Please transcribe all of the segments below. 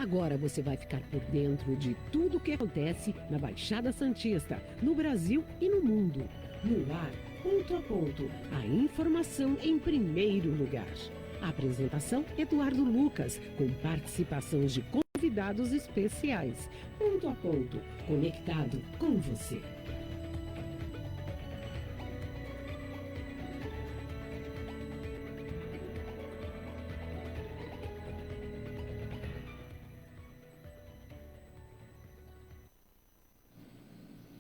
Agora você vai ficar por dentro de tudo o que acontece na Baixada Santista, no Brasil e no mundo. No ar, ponto a ponto, a informação em primeiro lugar. A apresentação, Eduardo Lucas, com participações de convidados especiais. Ponto a ponto, conectado com você.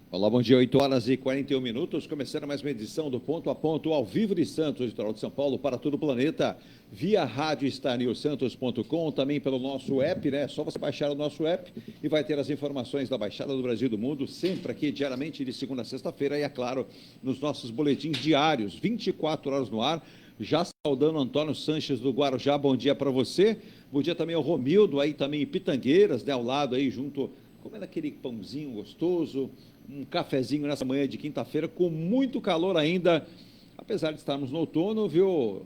Olá, bom dia, 8h41, começando mais uma edição do Ponto a Ponto, ao vivo de Santos, litoral de São Paulo, para todo o planeta, via rádio starnewsantos.com, também pelo nosso app, né? É só você baixar o nosso app e vai ter as informações da Baixada do Brasil e do Mundo, sempre aqui, diariamente, de segunda a sexta-feira, e é claro, nos nossos boletins diários, 24 horas no ar, já saudando Antônio Sanches do Guarujá, bom dia para você, bom dia também ao Romildo, aí também em Pitangueiras, né? Ao lado aí, junto, comendo aquele pãozinho gostoso, um cafezinho nessa manhã de quinta-feira, com muito calor ainda, apesar de estarmos no outono, viu?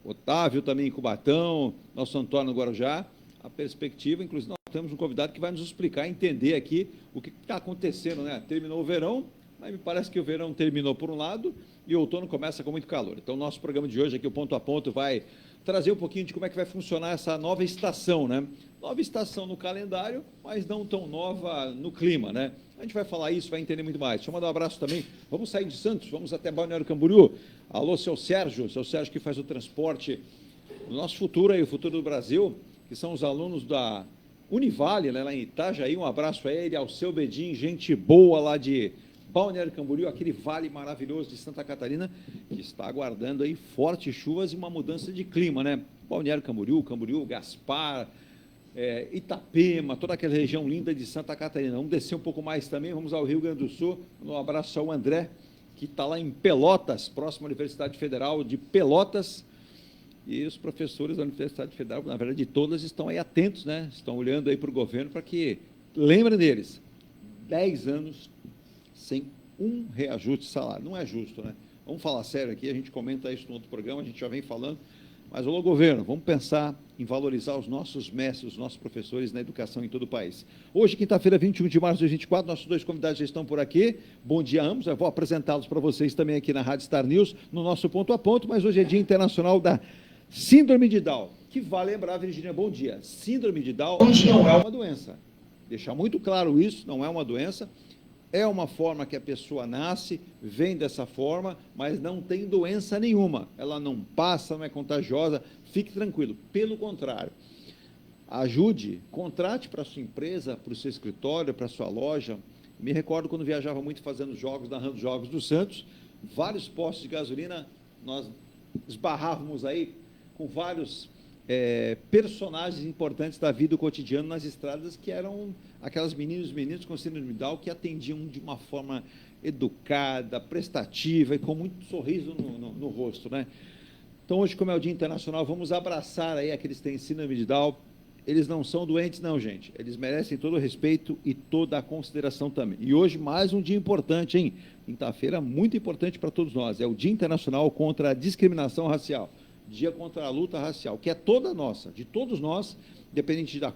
Otávio também em Cubatão, nosso Antônio Guarujá, a perspectiva, inclusive nós temos um convidado que vai nos explicar, entender aqui o que está acontecendo, né? Terminou o verão, mas me parece que o verão terminou por um lado e o outono começa com muito calor. Então, nosso programa de hoje aqui, o Ponto a Ponto, vai trazer um pouquinho de como é que vai funcionar essa nova estação, né? Nova estação no calendário, mas não tão nova no clima, né? A gente vai falar isso, vai entender muito mais. Deixa eu mandar um abraço também. Vamos sair de Santos, vamos até Balneário Camboriú. Alô, seu Sérgio que faz o transporte do nosso futuro aí, o futuro do Brasil, que são os alunos da Univale, né, lá em Itajaí. Um abraço a ele, ao seu Bedim, gente boa lá de Balneário Camboriú, aquele vale maravilhoso de Santa Catarina, que está aguardando aí fortes chuvas e uma mudança de clima, né? Balneário Camboriú, Gaspar, Itapema, toda aquela região linda de Santa Catarina. Vamos descer um pouco mais também, vamos ao Rio Grande do Sul. Um abraço ao André, que está lá em Pelotas, próximo à Universidade Federal de Pelotas. E os professores da Universidade Federal, na verdade, todas estão aí atentos, né? Estão olhando aí para o governo para que lembrem deles. 10 anos sem um reajuste de salário. Não é justo, né? Vamos falar sério aqui, a gente comenta isso no outro programa, a gente já vem falando. Mas, alô, governo, vamos pensar em valorizar os nossos mestres, os nossos professores na educação em todo o país. Hoje, quinta-feira, 21 de março de 2024, nossos dois convidados já estão por aqui. Bom dia a ambos, eu vou apresentá-los para vocês também aqui na Rádio Star News, no nosso Ponto a Ponto, mas hoje é Dia Internacional da Síndrome de Down, que vale lembrar, Virgínia, bom dia. Síndrome de Down não é uma doença. Deixar muito claro isso, não é uma doença. É uma forma que a pessoa nasce, vem dessa forma, mas não tem doença nenhuma. Ela não passa, não é contagiosa, fique tranquilo. Pelo contrário, ajude, contrate para a sua empresa, para o seu escritório, para a sua loja. Me recordo quando viajava muito fazendo jogos, narrando jogos do Santos, vários postos de gasolina, nós esbarrávamos aí com vários personagens importantes da vida cotidiana nas estradas, que eram aquelas meninas e meninos com síndrome de Down que atendiam de uma forma educada, prestativa e com muito sorriso no rosto, né? Então, hoje, como é o Dia Internacional, vamos abraçar aí aqueles que têm síndrome de Down. Eles não são doentes, não, gente. Eles merecem todo o respeito e toda a consideração também. E hoje, mais um dia importante, hein? Quinta-feira, muito importante para todos nós. É o Dia Internacional contra a Discriminação Racial. Dia contra a luta racial, que é toda nossa, de todos nós, independente da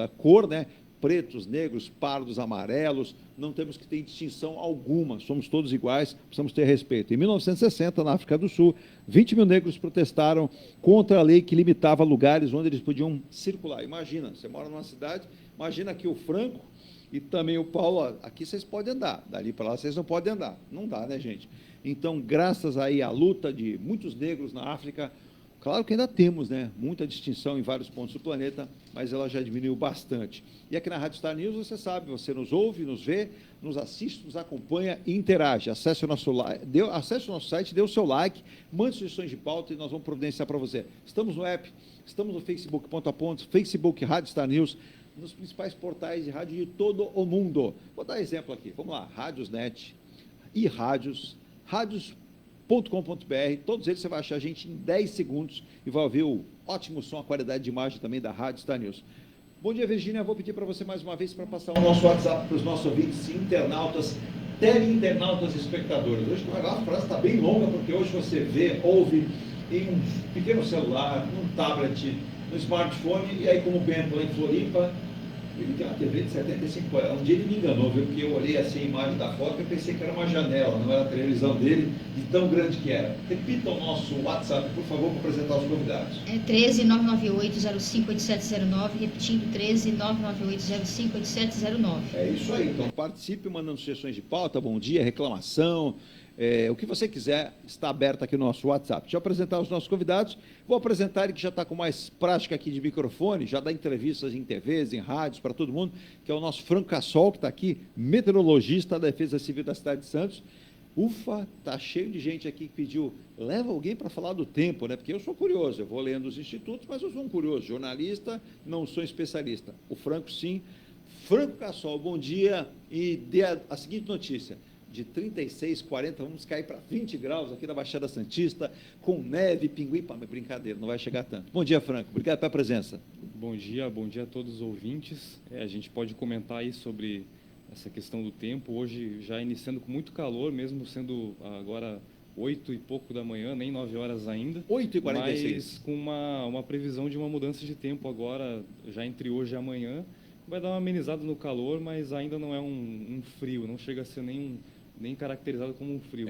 cor, né? Pretos, negros, pardos, amarelos, não temos que ter distinção alguma, somos todos iguais, precisamos ter respeito. Em 1960, na África do Sul, 20 mil negros protestaram contra a lei que limitava lugares onde eles podiam circular. Imagina, você mora numa cidade, imagina aqui o Franco e também o Paulo, aqui vocês podem andar, dali para lá vocês não podem andar, não dá, né, gente? Então, graças aí à luta de muitos negros na África, claro que ainda temos, né, muita distinção em vários pontos do planeta, mas ela já diminuiu bastante. E aqui na Rádio Star News, você sabe, você nos ouve, nos vê, nos assiste, nos acompanha e interage. Acesse o nosso site, dê o seu like, mande sugestões de pauta e nós vamos providenciar para você. Estamos no app, estamos no Facebook, Ponto a Ponto, Facebook Rádio Star News, nos principais portais de rádio de todo o mundo. Vou dar exemplo aqui, vamos lá, Rádiosnet, rádios.com.br, todos eles você vai achar a gente em 10 segundos e vai ouvir o ótimo som, a qualidade de imagem também da Rádio Star News. Bom dia, Virgínia, vou pedir para você mais uma vez para passar o nosso WhatsApp para os nossos ouvintes, internautas, teleinternautas e espectadores. Hoje a frase está bem longa, porque hoje você vê, ouve em um pequeno celular, num tablet, no smartphone, e aí como o Bento lá em Floripa, Ele tem uma TV de 75 polegadas. Um dia ele me enganou, viu? Porque eu olhei assim a imagem da foto e eu pensei que era uma janela, não era a televisão dele, de tão grande que era. Repita o nosso WhatsApp, por favor, para apresentar os convidados. É 13 998-058709, repetindo, 13 998-058709. É isso aí. Então participe mandando sugestões de pauta, bom dia, reclamação. O que você quiser, está aberto aqui no nosso WhatsApp. Deixa eu apresentar os nossos convidados. Vou apresentar ele que já está com mais prática aqui de microfone, já dá entrevistas em TVs, em rádios, para todo mundo, que é o nosso Franco Cassol, que está aqui, meteorologista da Defesa Civil da cidade de Santos. Ufa, está cheio de gente aqui que pediu, leva alguém para falar do tempo, né? Porque eu sou curioso, eu vou lendo os institutos, mas eu sou um curioso, jornalista, não sou especialista. O Franco, sim. Franco Cassol, bom dia, e dê a seguinte notícia. De 36, 40, vamos cair para 20 graus aqui na Baixada Santista, com neve, pinguim, brincadeira, não vai chegar tanto. Bom dia, Franco, obrigado pela presença. Bom dia a todos os ouvintes. A gente pode comentar aí sobre essa questão do tempo, hoje já iniciando com muito calor, mesmo sendo agora 8 e pouco da manhã, nem 9 horas ainda. 8h46. Mas com uma previsão de uma mudança de tempo agora, já entre hoje e amanhã, vai dar uma amenizada no calor, mas ainda não é um frio, não chega a ser nem caracterizado como um frio.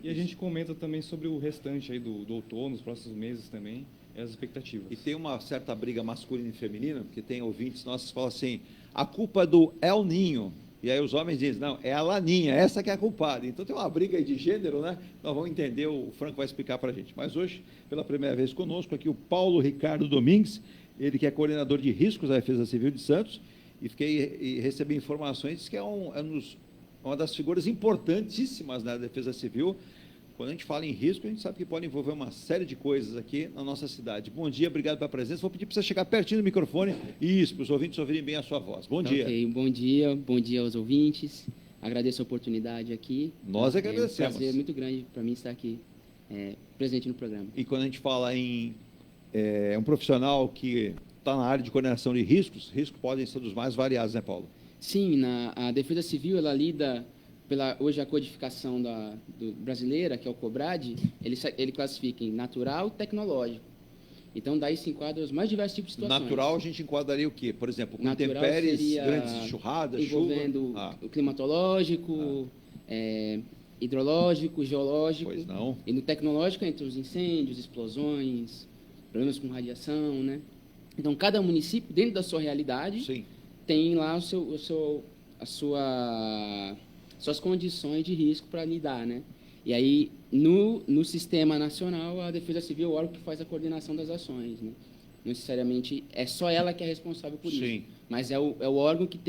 E a gente comenta também sobre o restante aí do outono, os próximos meses também, as expectativas. E tem uma certa briga masculina e feminina, porque tem ouvintes nossos que falam assim, a culpa é do El Ninho. E aí os homens dizem, não, é a Laninha, essa que é a culpada. Então tem uma briga aí de gênero, né? Nós vamos entender, o Franco vai explicar para a gente. Mas hoje, pela primeira vez conosco, aqui o Paulo Ricardo Domingues, ele que é coordenador de riscos da Defesa Civil de Santos, e recebi informações que é uma das figuras importantíssimas da Defesa Civil. Quando a gente fala em risco, a gente sabe que pode envolver uma série de coisas aqui na nossa cidade. Bom dia, obrigado pela presença. Vou pedir para você chegar pertinho do microfone, isso, para os ouvintes ouvirem bem a sua voz. Bom dia. Ok, bom dia aos ouvintes. Agradeço a oportunidade aqui. Nós agradecemos. É um prazer muito grande para mim estar aqui presente no programa. E quando a gente fala em um profissional que está na área de coordenação de riscos podem ser dos mais variados, né, Paulo? Sim, a Defesa Civil, ela lida, hoje a codificação brasileira, que é o COBRAD, ele classifica em natural e tecnológico. Então, daí se enquadra os mais diversos tipos de situações. Natural, a gente enquadraria o quê? Por exemplo, com natural intempéries, grandes enxurradas, envolvendo chuva? O climatológico, hidrológico, geológico. Pois não. E no tecnológico, entre os incêndios, explosões, problemas com radiação, né? Então, cada município, dentro da sua realidade, Sim. tem lá suas condições de risco para lidar, né? E aí, no sistema nacional, a Defesa Civil é o órgão que faz a coordenação das ações, né? Não necessariamente é só ela que é responsável por Sim. isso, mas é o órgão que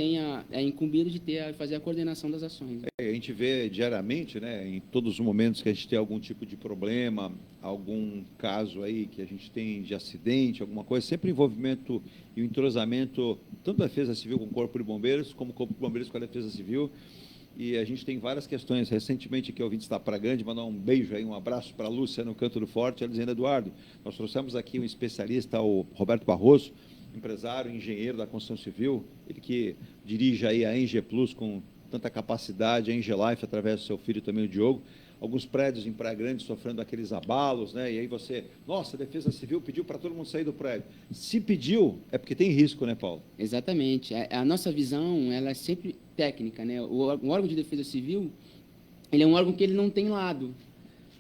é incumbido de fazer a coordenação das ações. A gente vê diariamente, né, em todos os momentos que a gente tem algum tipo de problema, algum caso aí que a gente tem de acidente, alguma coisa, sempre o envolvimento e o entrosamento, tanto da Defesa Civil com o Corpo de Bombeiros, como o Corpo de Bombeiros com a Defesa Civil. E a gente tem várias questões. Recentemente, aqui, o ouvinte está para grande, mandar um beijo aí, um abraço para a Lúcia no Canto do Forte, ela dizendo, Eduardo, nós trouxemos aqui um especialista, o Roberto Barroso, empresário, engenheiro da construção civil, ele que dirige aí a Enge Plus com tanta capacidade, a Enge Life, através do seu filho também, o Diogo, alguns prédios em Praia Grande sofrendo aqueles abalos, né? E aí nossa, a Defesa Civil pediu para todo mundo sair do prédio. Se pediu, é porque tem risco, né, Paulo? Exatamente. A nossa visão, ela é sempre técnica, né? O órgão de Defesa Civil, ele é um órgão que ele não tem lado,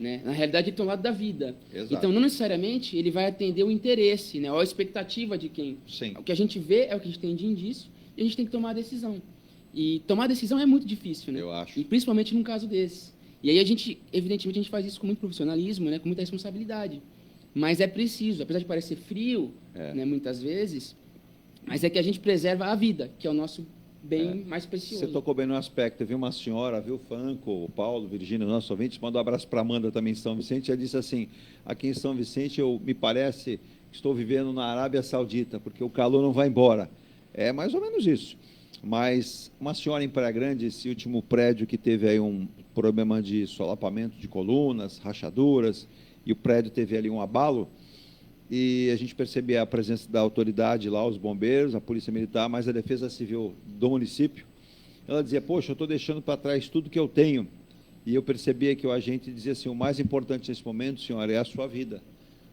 né? Na realidade, ele tem um lado da vida. Exato. Então, não necessariamente ele vai atender o interesse, né? Ou a expectativa de quem. Sim. O que a gente vê é o que a gente tem de indício e a gente tem que tomar a decisão. E tomar a decisão é muito difícil, né? Eu acho. E principalmente num caso desse. E aí evidentemente, a gente faz isso com muito profissionalismo, né? Com muita responsabilidade. Mas é preciso, apesar de parecer frio, né? Muitas vezes, mas é que a gente preserva a vida, que é o nosso bem mais precioso. Você tocou bem no aspecto, viu uma senhora, viu Franco, o Paulo, Virgínia, nosso ouvinte, mandou um abraço para a Amanda também em São Vicente, ela disse assim, aqui em São Vicente me parece que estou vivendo na Arábia Saudita, porque o calor não vai embora. É mais ou menos isso. Mas uma senhora em Praia Grande, esse último prédio que teve aí um problema de solapamento de colunas, rachaduras, e o prédio teve ali um abalo, e a gente percebia a presença da autoridade lá, os bombeiros, a polícia militar, mas a Defesa Civil do município. Ela dizia, poxa, eu estou deixando para trás tudo que eu tenho. E eu percebia que o agente dizia assim, o mais importante nesse momento, senhora, é a sua vida.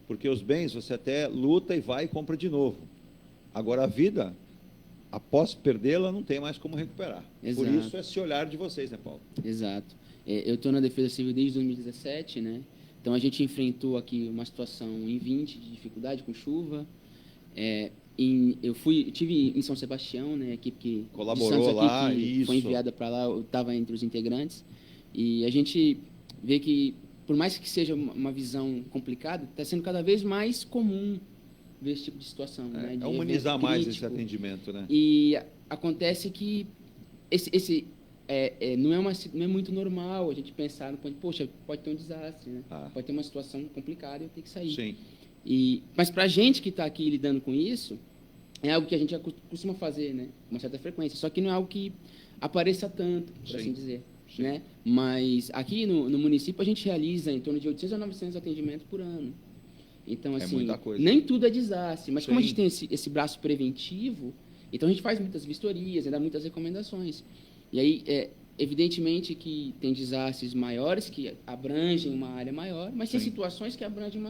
Porque os bens você até luta e vai e compra de novo. Agora a vida, após perdê-la, não tem mais como recuperar. Exato. Por isso, esse olhar de vocês, né, Paulo? Exato. Eu estou na Defesa Civil desde 2017, né? Então, a gente enfrentou aqui uma situação em 20 de dificuldade com chuva. Eu tive em São Sebastião, né? A equipe que colaborou lá, que foi enviada para lá, eu estava entre os integrantes. E a gente vê que, por mais que seja uma visão complicada, está sendo cada vez mais comum ver esse tipo de situação. Né? De humanizar mais esse atendimento, né? E acontece que não é muito normal a gente pensar no ponto de, poxa, pode ter um desastre, né? Pode ter uma situação complicada e eu tenho que sair. Sim. Mas para a gente que está aqui lidando com isso, é algo que a gente costuma fazer, né? Com uma certa frequência. Só que não é algo que apareça tanto, por assim dizer. Né? Mas aqui no município a gente realiza em torno de 800 a 900 atendimentos por ano. Então, assim, muita coisa. Nem tudo é desastre, mas como a gente tem esse braço preventivo, então a gente faz muitas vistorias, dá muitas recomendações. E aí, evidentemente que tem desastres maiores que abrangem uma área maior, mas tem situações que abrangem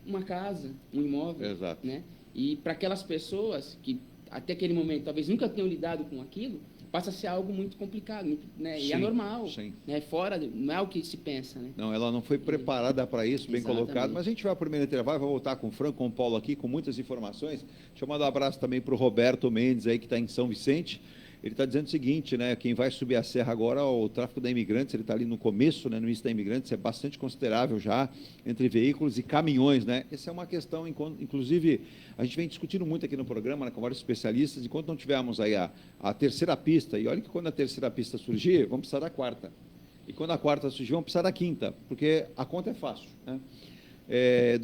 uma casa, um imóvel. Exato. Né? E para aquelas pessoas que até aquele momento talvez nunca tenham lidado com aquilo, passa a ser algo muito complicado, né? E é normal, né? Fora, não é o que se pensa, né? Não, ela não foi preparada para isso, bem colocado, mas a gente vai ao primeiro intervalo, vai voltar com o Franco, com o Paulo aqui, com muitas informações. Deixa eu mandar um abraço também para o Roberto Mendes, aí, que está em São Vicente. Ele está dizendo o seguinte, né? Quem vai subir a serra agora, o tráfego da Imigrantes, ele está ali no começo, né? No início da Imigrantes, é bastante considerável já, entre veículos e caminhões, né? Essa é uma questão, inclusive, a gente vem discutindo muito aqui no programa, né, com vários especialistas, enquanto não tivermos aí a terceira pista, e olha que quando a terceira pista surgir, vamos precisar da quarta. E quando a quarta surgir, vamos precisar da quinta, porque a conta é fácil, né?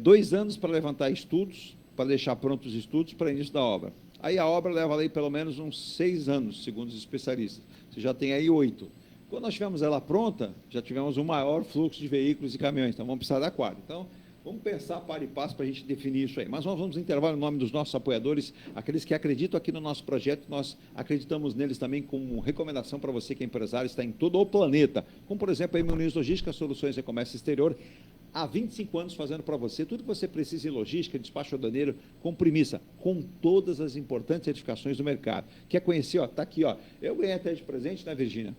2 anos para levantar estudos, para deixar prontos os estudos para início da obra. Aí a obra leva aí pelo menos uns 6 anos, segundo os especialistas. Você já tem aí 8. Quando nós tivemos ela pronta, já tivemos um maior fluxo de veículos e caminhões, então vamos precisar da quarta. Então, vamos pensar para e passo para a gente definir isso aí. Mas nós vamos intervalo em nome dos nossos apoiadores, aqueles que acreditam aqui no nosso projeto, nós acreditamos neles também como recomendação para você que é empresário, está em todo o planeta. Como, por exemplo, a Muniz Logística, Soluções de Comércio Exterior, há 25 anos fazendo para você tudo que você precisa em logística, despacho aduaneiro, com premissa, com todas as importantes certificações do mercado. Quer conhecer? Está aqui, ó. Eu ganhei até de presente, né, Virgínia?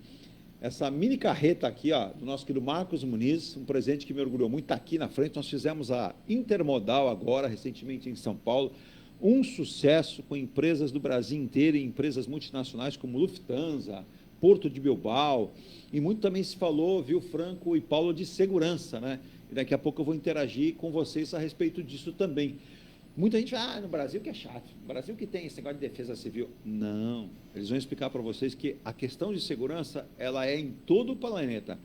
Essa mini carreta aqui, ó, do nosso querido Marcos Muniz, um presente que me orgulhou muito, está aqui na frente. Nós fizemos a Intermodal agora, recentemente em São Paulo, um sucesso com empresas do Brasil inteiro e empresas multinacionais como Lufthansa, Porto de Bilbao, e muito também se falou, viu, Franco e Paulo, de segurança, né? E daqui a pouco eu vou interagir com vocês a respeito disso também. Muita gente fala, no Brasil que é chato, no Brasil que tem esse negócio de defesa civil. Não, eles vão explicar para vocês que a questão de segurança, ela é em todo o planeta.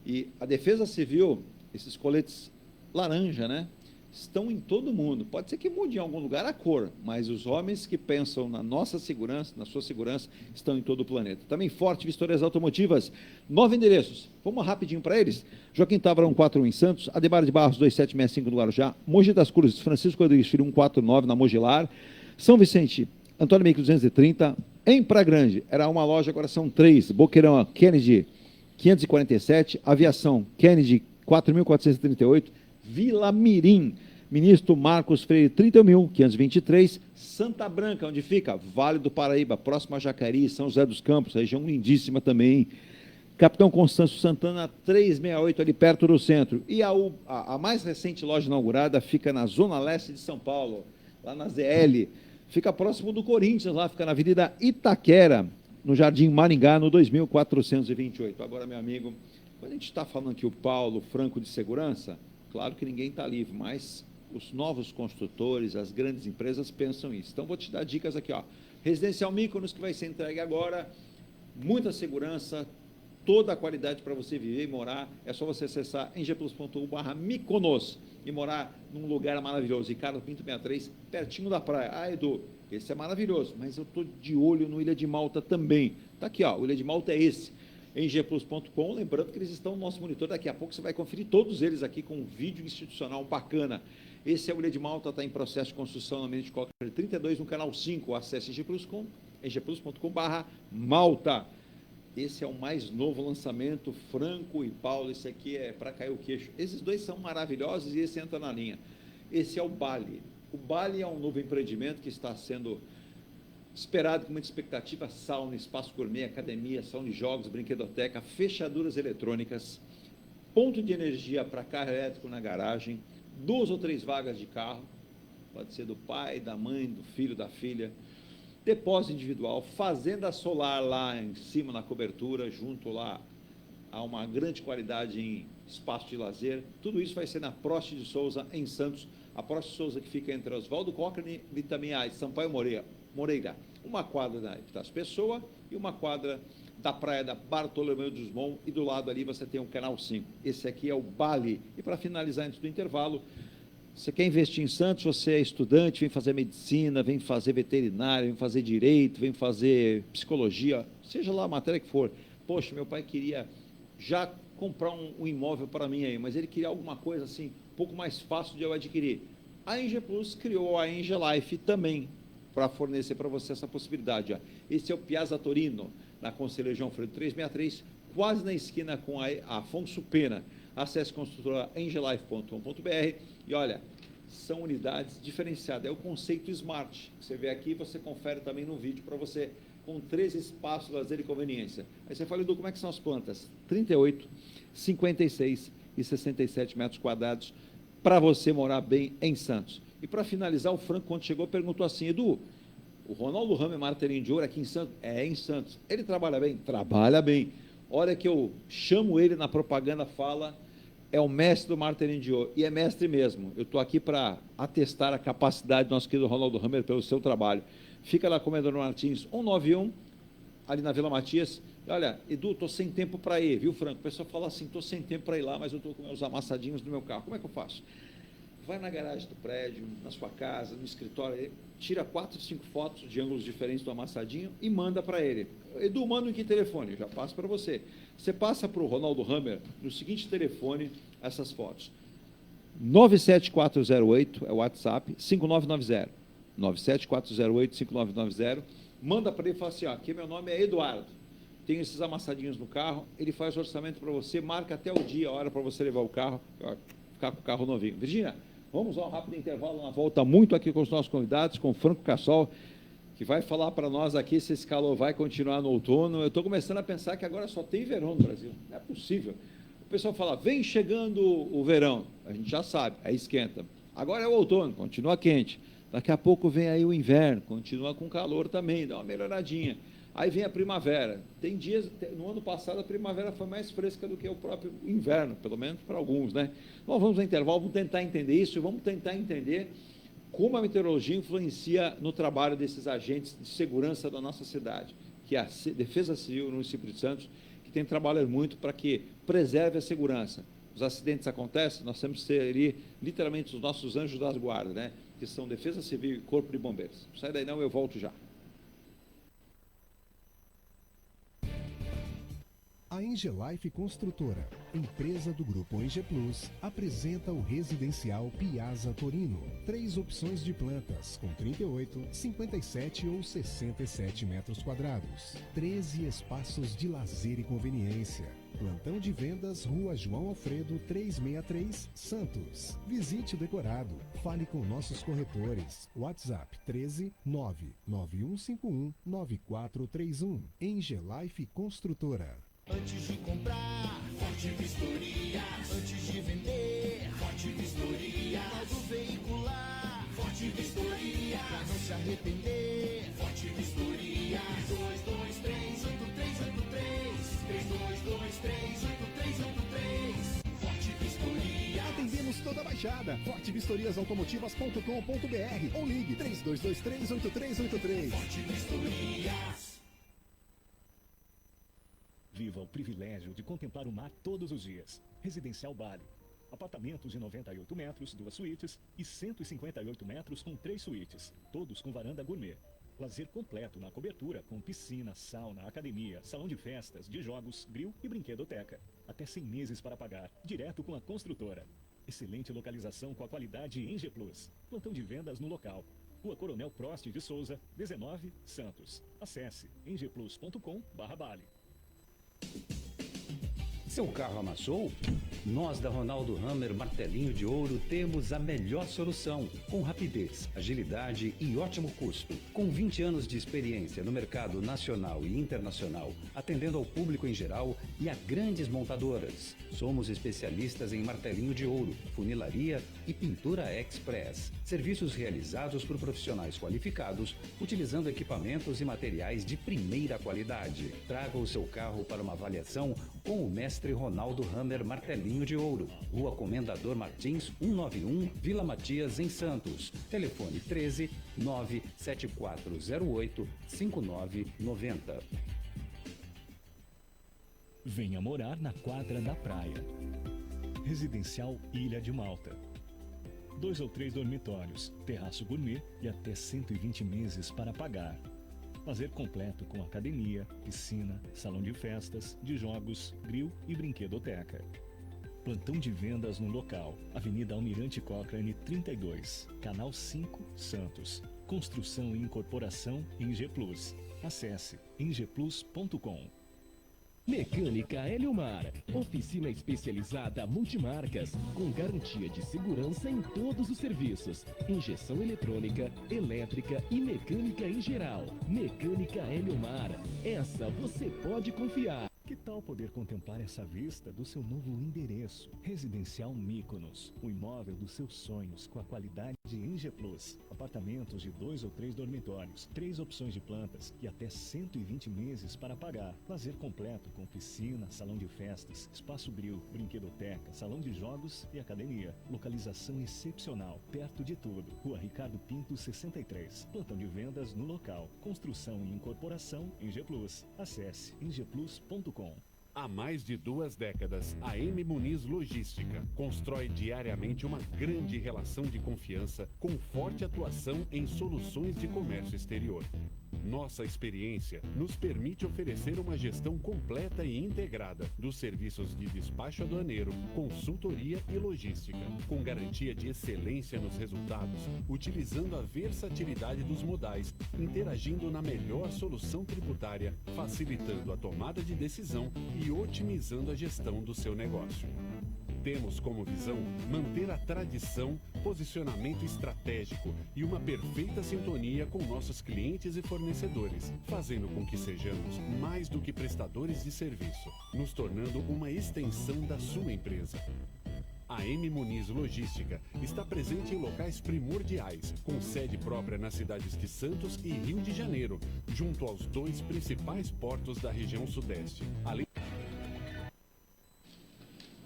E a defesa civil, esses coletes laranja, né, estão em todo mundo. Pode ser que mude em algum lugar a cor, mas os homens que pensam na nossa segurança, na sua segurança, estão em todo o planeta. Também Forte Vistorias Automotivas, 9 endereços. Vamos rapidinho para eles. Joaquim Tavarão 41 em Santos, Ademar de Barros 2765 no Guarujá, Mogi das Cruzes, Francisco Rodrigues Filho 149 na Mogilar, São Vicente, Antônio Meio 230, em Praia Grande, era uma loja, agora são 3, Boqueirão, Kennedy 547, Aviação, Kennedy 4438, Vila Mirim, Ministro Marcos Freire 30.523, Santa Branca, onde fica? Vale do Paraíba, próximo a Jacareí, São José dos Campos, região lindíssima também. Capitão Constâncio Santana 368, ali perto do centro. E a mais recente loja inaugurada fica na Zona Leste de São Paulo, lá na ZL. Fica próximo do Corinthians, lá fica na Avenida Itaquera, no Jardim Maringá, no 2428. Agora, meu amigo, quando a gente está falando aqui o Paulo Franco de segurança, claro que ninguém está livre, mas os novos construtores, as grandes empresas pensam isso. Então, vou te dar dicas aqui, ó. Residencial Mykonos, que vai ser entregue agora, muita segurança, toda a qualidade para você viver e morar. É só você acessar ngplus.com/Mykonos e morar num lugar maravilhoso. Ricardo Pinto 63, pertinho da praia. Ah, Edu, esse é maravilhoso, mas eu estou de olho no Ilha de Malta também. Está aqui, ó, o Ilha de Malta é esse. ngplus.com, lembrando que eles estão no nosso monitor, daqui a pouco você vai conferir todos eles aqui com um vídeo institucional bacana. Esse é o Ilha de Malta, está em processo de construção na Mendes de Coca 32, no canal 5, acesse ngplus.com/Malta. Esse é o mais novo lançamento, Franco e Paulo, esse aqui é para cair o queixo. Esses dois são maravilhosos e esse entra na linha. Esse é o Bali. O Bali é um novo empreendimento que está sendo Esperado com muita expectativa, sauna, espaço gourmet, academia, salão de jogos, brinquedoteca, fechaduras eletrônicas, ponto de energia para carro elétrico na garagem, 2 ou 3 vagas de carro, pode ser do pai, da mãe, do filho, da filha, depósito individual, fazenda solar lá em cima na cobertura, junto lá a uma grande qualidade em espaço de lazer. Tudo isso vai ser na Prost de Souza, em Santos. A Prost de Souza que fica entre Oswaldo Cochrane e também a Sampaio Moreira. Uma quadra da Epitácio Pessoa e uma quadra da praia da Bartolomeu de Guzmão, e do lado ali você tem o Canal 5. Esse aqui é o Bali. E para finalizar antes do intervalo, você quer investir em Santos, você é estudante, vem fazer medicina, vem fazer veterinária, vem fazer direito, vem fazer psicologia, seja lá a matéria que for. Poxa, meu pai queria já comprar um imóvel para mim aí, mas ele queria alguma coisa assim, um pouco mais fácil de eu adquirir. A Enge Plus criou a Enge Life também, para fornecer para você essa possibilidade. Ó. Esse é o Piazza Torino, na Conselheiro João Freire 363, quase na esquina com a Afonso Pena. Acesse construtora engelife.com.br e olha, são unidades diferenciadas. É o conceito Smart. Você vê aqui, você confere também no vídeo para você, com 13 espaços, lazer e conveniência. Aí você fala, Edu, como é que são as plantas? 38, 56 e 67 metros quadrados para você morar bem em Santos. E para finalizar, o Franco, quando chegou, perguntou assim, Edu, o Ronaldo Ramer Martelinho de Ouro aqui em Santos? É em Santos. Ele trabalha bem? Trabalha bem. Hora que eu chamo ele na propaganda, fala, é o mestre do Martelinho de Ouro. E é mestre mesmo. Eu estou aqui para atestar a capacidade do nosso querido Ronaldo Ramer pelo seu trabalho. Fica lá, Comendador Martins 191, ali na Vila Matias. E olha, Edu, estou sem tempo para ir, viu, Franco? O pessoal fala assim, estou sem tempo para ir lá, mas eu estou com meus amassadinhos no meu carro. Como é que eu faço? Vai na garagem do prédio, na sua casa, no escritório, tira 4, 5 fotos de ângulos diferentes do amassadinho e manda para ele. Edu, manda em que telefone? Eu já passo para você. Você passa para o Ronaldo Ramer no seguinte telefone essas fotos. 97408 é o WhatsApp, 5990. 97408-5990. Manda para ele e fala assim, ó, aqui meu nome é Eduardo. Tenho esses amassadinhos no carro, ele faz o orçamento para você, marca até o dia, a hora para você levar o carro, ficar com o carro novinho. Virgínia, vamos a um rápido intervalo, uma volta muito aqui com os nossos convidados, com o Franco Cassol, que vai falar para nós aqui se esse calor vai continuar no outono. Eu estou começando a pensar que agora só tem verão no Brasil. Não é possível. O pessoal fala, vem chegando o verão. A gente já sabe, aí esquenta. Agora é o outono, continua quente. Daqui a pouco vem aí o inverno, continua com calor também, dá uma melhoradinha. Aí vem a primavera. Tem dias, no ano passado a primavera foi mais fresca do que o próprio inverno, pelo menos para alguns, né? Nós vamos ao intervalo, vamos tentar entender isso e vamos tentar entender como a meteorologia influencia no trabalho desses agentes de segurança da nossa cidade, que é a Defesa Civil no município de Santos, que tem trabalhado muito para que preserve a segurança. Os acidentes acontecem, nós temos que ser ali, literalmente, os nossos anjos das guardas, né? Que são Defesa Civil e Corpo de Bombeiros. Sai daí não, eu volto já. A Engelife Construtora, empresa do Grupo Enge Plus, apresenta o residencial Piazza Torino. 3 opções de plantas, com 38, 57 ou 67 metros quadrados. 13 espaços de lazer e conveniência. Plantão de vendas, Rua João Alfredo, 363, Santos. Visite o decorado. Fale com nossos corretores. WhatsApp 13 99151 9431. Engelife Construtora. Antes de comprar, Forte Vistoria. Antes de vender, Forte Vistoria. Modo veicular, Forte Vistoria. Pra não se arrepender, Forte Vistoria. 3223-8383. 3223-8383. Forte Vistoria. Atendemos toda a Baixada. fortevistoriasautomotivas.com.br ou ligue 3223-8383. Forte Vistoria. Viva o privilégio de contemplar o mar todos os dias. Residencial Bali. Apartamentos de 98 metros, 2 suítes e 158 metros com 3 suítes, todos com varanda gourmet. Lazer completo na cobertura com piscina, sauna, academia, salão de festas, de jogos, grill e brinquedoteca. Até 100 meses para pagar, direto com a construtora. Excelente localização com a qualidade Enge Plus. Plantão de vendas no local. Rua Coronel Prost de Souza, 19, Santos. Acesse engeplus.com/Bali. Seu carro amassou? Nós da Ronaldo Hammer Martelinho de Ouro temos a melhor solução, com rapidez, agilidade e ótimo custo. Com 20 anos de experiência no mercado nacional e internacional, atendendo ao público em geral e a grandes montadoras. Somos especialistas em martelinho de ouro, funilaria e pintura express. Serviços realizados por profissionais qualificados, utilizando equipamentos e materiais de primeira qualidade. Traga o seu carro para uma avaliação com o mestre Ronaldo Hammer Martelinho de Ouro. Rua Comendador Martins, 191, Vila Matias, em Santos. Telefone 13 97408 5990. Venha morar na quadra da praia. Residencial Ilha de Malta. 2 ou 3 dormitórios, terraço gourmet e até 120 meses para pagar. Lazer completo com academia, piscina, salão de festas, de jogos, grill e brinquedoteca. Plantão de vendas no local. Avenida Almirante Cochrane 32, Canal 5, Santos. Construção e incorporação em G Plus. Acesse ingplus.com. Mecânica Eliomar, oficina especializada multimarcas, com garantia de segurança em todos os serviços, injeção eletrônica, elétrica e mecânica em geral. Mecânica Eliomar, essa você pode confiar. Que tal poder contemplar essa vista do seu novo endereço? Residencial Mykonos, o imóvel dos seus sonhos com a qualidade em G Plus. Apartamentos de 2 ou 3 dormitórios, 3 opções de plantas e até 120 meses para pagar. Lazer completo com piscina, salão de festas, espaço grill, brinquedoteca, salão de jogos e academia. Localização excepcional, perto de tudo. Rua Ricardo Pinto 63. Plantão de vendas no local. Construção e incorporação em G Plus. Acesse ingplus.com. Há mais de 2 décadas, a M Muniz Logística constrói diariamente uma grande relação de confiança com forte atuação em soluções de comércio exterior. Nossa experiência nos permite oferecer uma gestão completa e integrada dos serviços de despacho aduaneiro, consultoria e logística, com garantia de excelência nos resultados, utilizando a versatilidade dos modais, interagindo na melhor solução tributária, facilitando a tomada de decisão e otimizando a gestão do seu negócio. Temos como visão manter a tradição, posicionamento estratégico e uma perfeita sintonia com nossos clientes e fornecedores, fazendo com que sejamos mais do que prestadores de serviço, nos tornando uma extensão da sua empresa. A M Muniz Logística está presente em locais primordiais, com sede própria nas cidades de Santos e Rio de Janeiro, junto aos 2 principais portos da região sudeste.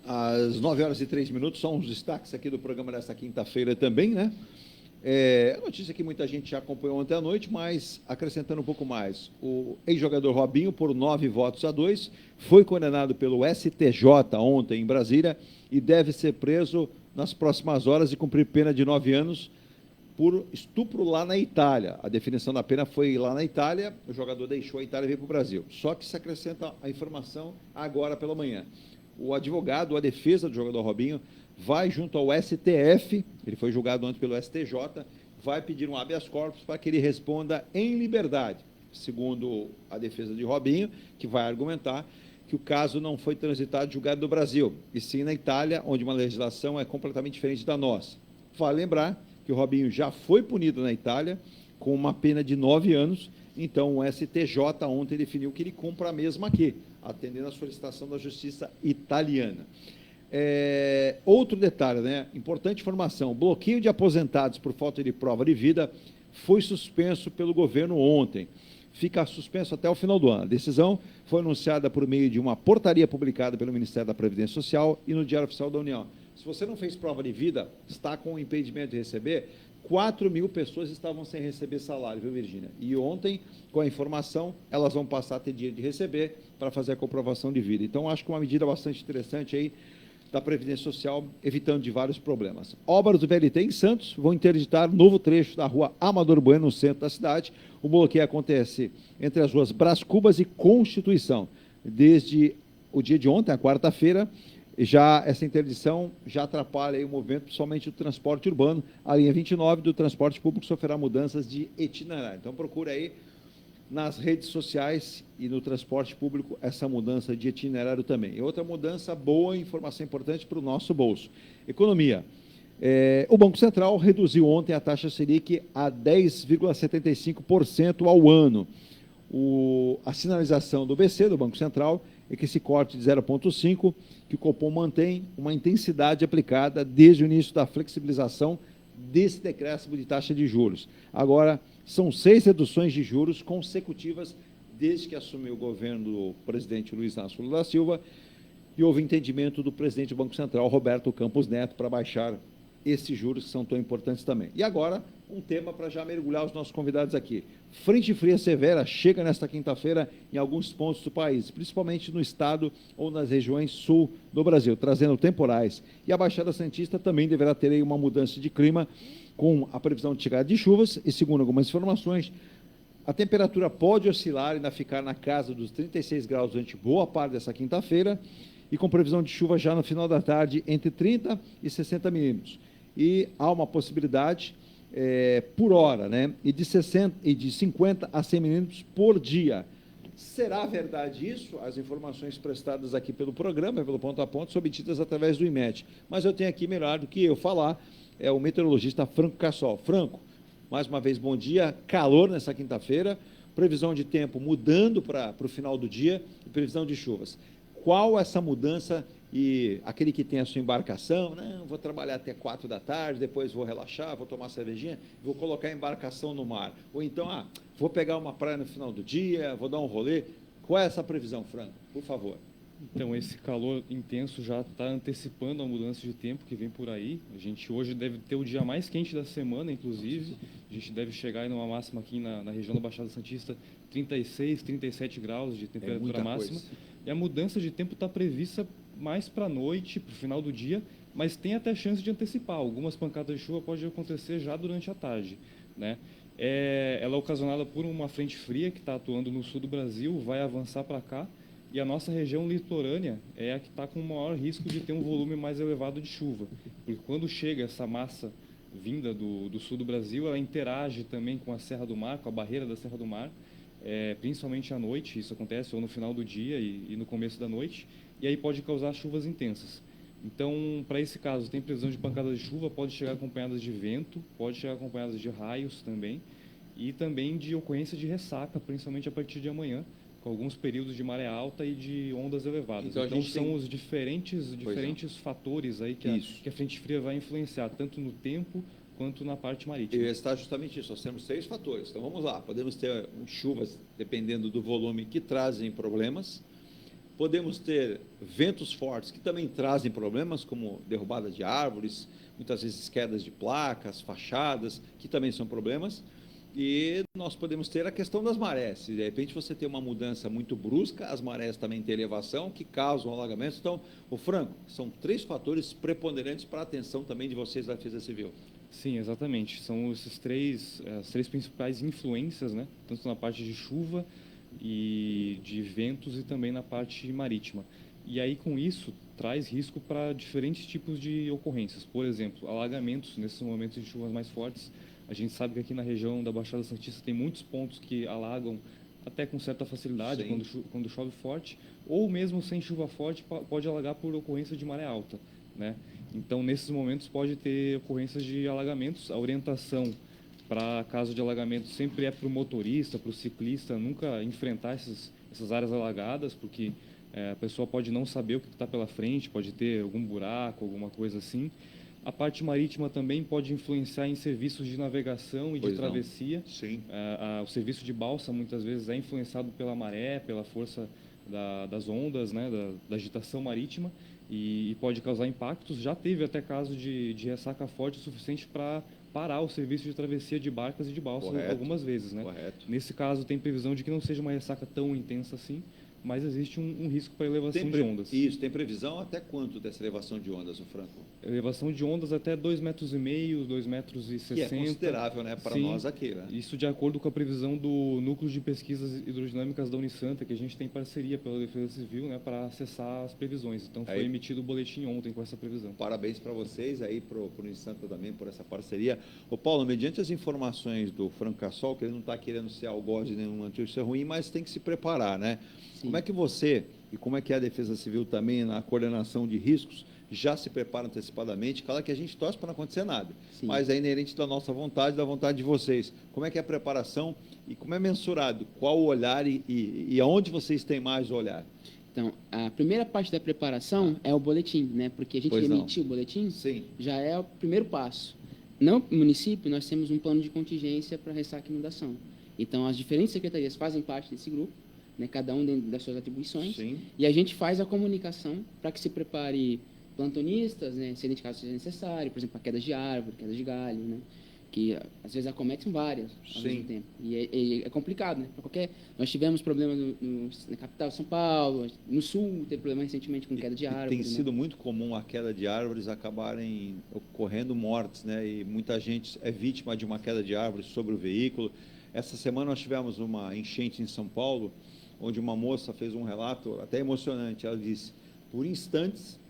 Às 9h03, só uns destaques aqui do programa desta quinta-feira também, né? A notícia que muita gente já acompanhou ontem à noite, mas acrescentando um pouco mais. O ex-jogador Robinho, por 9-2, foi condenado pelo STJ ontem em Brasília e deve ser preso nas próximas horas e cumprir pena de 9 anos por estupro lá na Itália. A definição da pena foi lá na Itália, o jogador deixou a Itália e veio para o Brasil. Só que se acrescenta a informação agora pela manhã. O advogado, a defesa do jogador Robinho, vai junto ao STF, ele foi julgado antes pelo STJ, vai pedir um habeas corpus para que ele responda em liberdade, segundo a defesa de Robinho, que vai argumentar que o caso não foi transitado e julgado no Brasil, e sim na Itália, onde uma legislação é completamente diferente da nossa. Vale lembrar que o Robinho já foi punido na Itália com uma pena de 9 anos, então o STJ ontem definiu que ele cumpra a mesma aqui, atendendo à solicitação da Justiça italiana. Outro detalhe, né? Importante informação, o bloqueio de aposentados por falta de prova de vida foi suspenso pelo governo ontem. Fica suspenso até o final do ano. A decisão foi anunciada por meio de uma portaria publicada pelo Ministério da Previdência Social e no Diário Oficial da União. Se você não fez prova de vida, está com impedimento de receber, 4.000 pessoas estavam sem receber salário, viu, Virgínia? E ontem, com a informação, elas vão passar a ter dia de receber para fazer a comprovação de vida. Então, acho que uma medida bastante interessante aí da Previdência Social, evitando de vários problemas. Obras do VLT em Santos vão interditar novo trecho da rua Amador Bueno, no centro da cidade. O bloqueio acontece entre as ruas Brás Cubas e Constituição. Desde o dia de ontem, a quarta-feira, já essa interdição já atrapalha aí o movimento, principalmente do transporte urbano. A linha 29 do transporte público sofrerá mudanças de itinerário. Então, procure aí nas redes sociais e no transporte público essa mudança de itinerário também. E outra mudança boa, informação importante para o nosso bolso. Economia. O Banco Central reduziu ontem a taxa Selic a 10,75% ao ano. A sinalização do BC, do Banco Central, é que esse corte de 0,5%, que o Copom mantém uma intensidade aplicada desde o início da flexibilização desse decréscimo de taxa de juros. Agora, são 6 reduções de juros consecutivas desde que assumiu o governo do presidente Luiz Inácio Lula da Silva, e houve entendimento do presidente do Banco Central, Roberto Campos Neto, para baixar esses juros que são tão importantes também. E agora, um tema para já mergulhar os nossos convidados aqui. Frente fria severa chega nesta quinta-feira em alguns pontos do país, principalmente no estado ou nas regiões sul do Brasil, trazendo temporais. E a Baixada Santista também deverá ter aí uma mudança de clima, com a previsão de chegada de chuvas, e segundo algumas informações, a temperatura pode oscilar e ainda ficar na casa dos 36 graus durante boa parte dessa quinta-feira, e com previsão de chuva já no final da tarde entre 30 e 60 milímetros. E há uma possibilidade por hora, né? E de 50 a 100 milímetros por dia. Será verdade isso? As informações prestadas aqui pelo programa, pelo Ponto a Ponto, são obtidas através do IMET. Mas eu tenho aqui, melhor do que eu falar, o meteorologista Franco Cassol. Franco, mais uma vez, bom dia. Calor nessa quinta-feira, previsão de tempo mudando para o final do dia e previsão de chuvas. Qual essa mudança? E aquele que tem a sua embarcação, não, vou trabalhar até 4 da tarde, depois vou relaxar, vou tomar cervejinha, vou colocar a embarcação no mar. Ou então, vou pegar uma praia no final do dia, vou dar um rolê. Qual é essa previsão, Franco? Por favor. Então, esse calor intenso já está antecipando a mudança de tempo que vem por aí. A gente hoje deve ter o dia mais quente da semana, inclusive. A gente deve chegar em uma máxima aqui na região da Baixada Santista, 36, 37 graus de temperatura máxima. Coisa. E a mudança de tempo está prevista mais para a noite, para o final do dia, mas tem até chance de antecipar. Algumas pancadas de chuva podem acontecer já durante a tarde, né? Ela é ocasionada por uma frente fria que está atuando no sul do Brasil, vai avançar para cá, e a nossa região litorânea é a que está com o maior risco de ter um volume mais elevado de chuva, porque quando chega essa massa vinda do sul do Brasil, ela interage também com a Serra do Mar, com a barreira da Serra do Mar, principalmente à noite, isso acontece ou no final do dia e no começo da noite, e aí pode causar chuvas intensas. Então, para esse caso, tem previsão de pancadas de chuva, pode chegar acompanhadas de vento, pode chegar acompanhadas de raios também, e também de ocorrência de ressaca, principalmente a partir de amanhã, com alguns períodos de maré alta e de ondas elevadas. Então são os diferentes fatores aí que a frente fria vai influenciar, tanto no tempo quanto na parte marítima. E está justamente isso, nós temos 3 fatores. Então vamos lá, podemos ter chuvas, dependendo do volume, que trazem problemas. Podemos ter ventos fortes que também trazem problemas, como derrubada de árvores, muitas vezes quedas de placas, fachadas, que também são problemas. E nós podemos ter a questão das marés. Se de repente você tem uma mudança muito brusca, as marés também têm elevação, que causam alagamentos. Então, Franco, são 3 fatores preponderantes para a atenção também de vocês da Defesa Civil. Sim, exatamente. São as 3 principais influências, né? Tanto na parte de chuva e de ventos e também na parte marítima. E aí, com isso, traz risco para diferentes tipos de ocorrências. Por exemplo, alagamentos nesses momentos de chuvas mais fortes. A gente sabe que aqui na região da Baixada Santista tem muitos pontos que alagam até com certa facilidade quando chove forte, ou mesmo sem chuva forte pode alagar por ocorrência de maré alta, né? Então, nesses momentos pode ter ocorrências de alagamentos. A orientação para caso de alagamento sempre é para o motorista, para o ciclista, nunca enfrentar essas áreas alagadas, porque a pessoa pode não saber o que está pela frente, pode ter algum buraco, alguma coisa assim. A parte marítima também pode influenciar em serviços de navegação e de travessia. Sim. O serviço de balsa, muitas vezes, é influenciado pela maré, pela força das ondas, né, da agitação marítima, e pode causar impactos. Já teve até caso de ressaca forte o suficiente para parar o serviço de travessia de barcas e de balsas algumas vezes, né? Correto. Nesse caso, tem previsão de que não seja uma ressaca tão intensa assim, mas existe um risco para elevação de ondas. Isso, tem previsão até quanto dessa elevação de ondas, o Franco? Elevação de ondas até 2,5 metros, 2,60 metros. Que é considerável, né, para nós aqui, né? Isso de acordo com a previsão do Núcleo de Pesquisas Hidrodinâmicas da Unisanta, que a gente tem parceria pela Defesa Civil, né, para acessar as previsões. Então foi emitido o boletim ontem com essa previsão. Parabéns para vocês aí, para o Unisanta também, por essa parceria. Ô Paulo, mediante as informações do Franco Cassol, que ele não está querendo ser algoz de nenhuma notícia ruim, mas tem que se preparar, né? Sim. Como é que você, e como é que é a Defesa Civil também, na coordenação de riscos, já se prepara antecipadamente? Claro que a gente torce para não acontecer nada, sim, mas é inerente da nossa vontade, da vontade de vocês. Como é que é a preparação e como é mensurado? Qual o olhar e aonde vocês têm mais o olhar? Então, a primeira parte da preparação é o boletim, né? Porque a gente emitir o boletim, sim, já é o primeiro passo. No município, nós temos um plano de contingência para ressaca e inundação. Então, as diferentes secretarias fazem parte desse grupo, né? Cada um dentro das suas atribuições, sim, e a gente faz a comunicação para que se prepare plantonistas, né, se identificar se é necessário, por exemplo, a queda de árvore, queda de galho, né, que às vezes acometem várias ao mesmo tempo. E é complicado, né? Nós tivemos problemas na capital, São Paulo, no sul, teve problema recentemente com queda de árvore. Tem sido muito comum a queda de árvores acabarem ocorrendo mortes, né? E muita gente é vítima de uma queda de árvore sobre o veículo. Essa semana nós tivemos uma enchente em São Paulo, onde uma moça fez um relato até emocionante. Ela disse: por instantes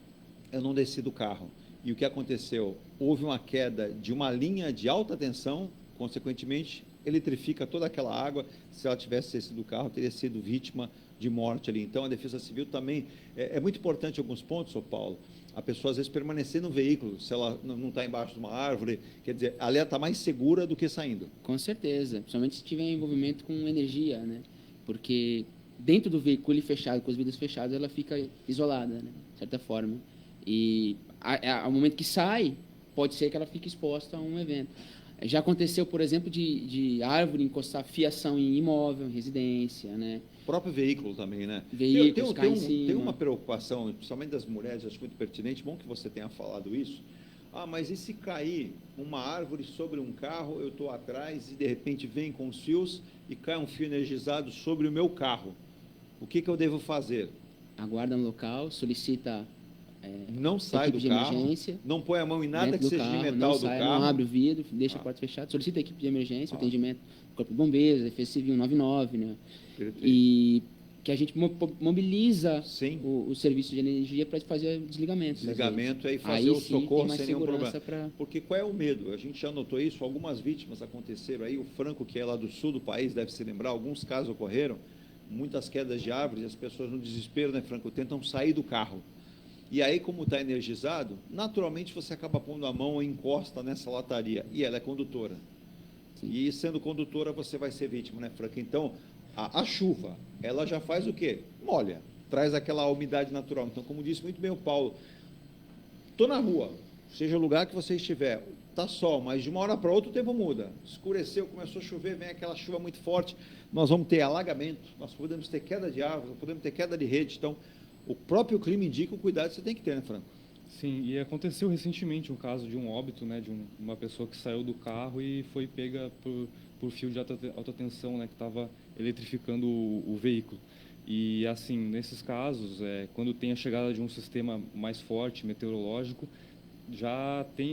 eu não desci do carro. E o que aconteceu? Houve uma queda de uma linha de alta tensão, consequentemente, eletrifica toda aquela água. Se ela tivesse descido do carro, teria sido vítima de morte ali. Então, a Defesa Civil também... É muito importante em alguns pontos, São Paulo, a pessoa, às vezes, permanecer no veículo, se ela não está embaixo de uma árvore. Quer dizer, ali ela está mais segura do que saindo. Com certeza, principalmente se tiver envolvimento com energia, né? Porque dentro do veículo e fechado, com os vidros fechados, ela fica isolada, né? De certa forma. E ao momento que sai, pode ser que ela fique exposta a um evento. Já aconteceu, por exemplo, de árvore encostar fiação em imóvel, em residência, né? O próprio veículo também, né? Veículos caem em cima. Tem uma preocupação, principalmente das mulheres, acho muito pertinente, bom que você tenha falado isso. Ah, mas e se cair uma árvore sobre um carro, eu estou atrás e de repente vem com os fios e cai um fio energizado sobre o meu carro? O que eu devo fazer? Aguarda no local, solicita... não sai do carro, emergência, não põe a mão em nada que seja de metal do carro. Não abre o vidro, deixa a porta fechada, solicita a equipe de emergência, atendimento do Corpo de Bombeiros, Defesa Civil 99, né? E que a gente mobiliza o serviço de energia para fazer desligamentos. Desligamento e fazer o socorro sem nenhum problema. Porque qual é o medo? A gente já notou isso, algumas vítimas aconteceram aí, o Franco, que é lá do sul do país, deve se lembrar, alguns casos ocorreram, muitas quedas de árvores, as pessoas no desespero, né, Franco, tentam sair do carro. E aí, como está energizado, naturalmente você acaba pondo a mão e encosta nessa lataria. E ela é condutora. Sim. E sendo condutora, você vai ser vítima, né, Franca? Então, a chuva, ela já faz o quê? Molha, traz aquela umidade natural. Então, como disse muito bem o Paulo, estou na rua, seja o lugar que você estiver, está sol, mas de uma hora para outra o tempo muda. Escureceu, começou a chover, vem aquela chuva muito forte, nós vamos ter alagamento, nós podemos ter queda de árvore, podemos ter queda de rede. Então, o próprio clima indica o cuidado que você tem que ter, né, Franco? Sim, e aconteceu recentemente um caso de um óbito, né, de uma pessoa que saiu do carro e foi pega por fio de alta tensão, né, que estava eletrificando o veículo. E, assim, nesses casos, quando tem a chegada de um sistema mais forte, meteorológico,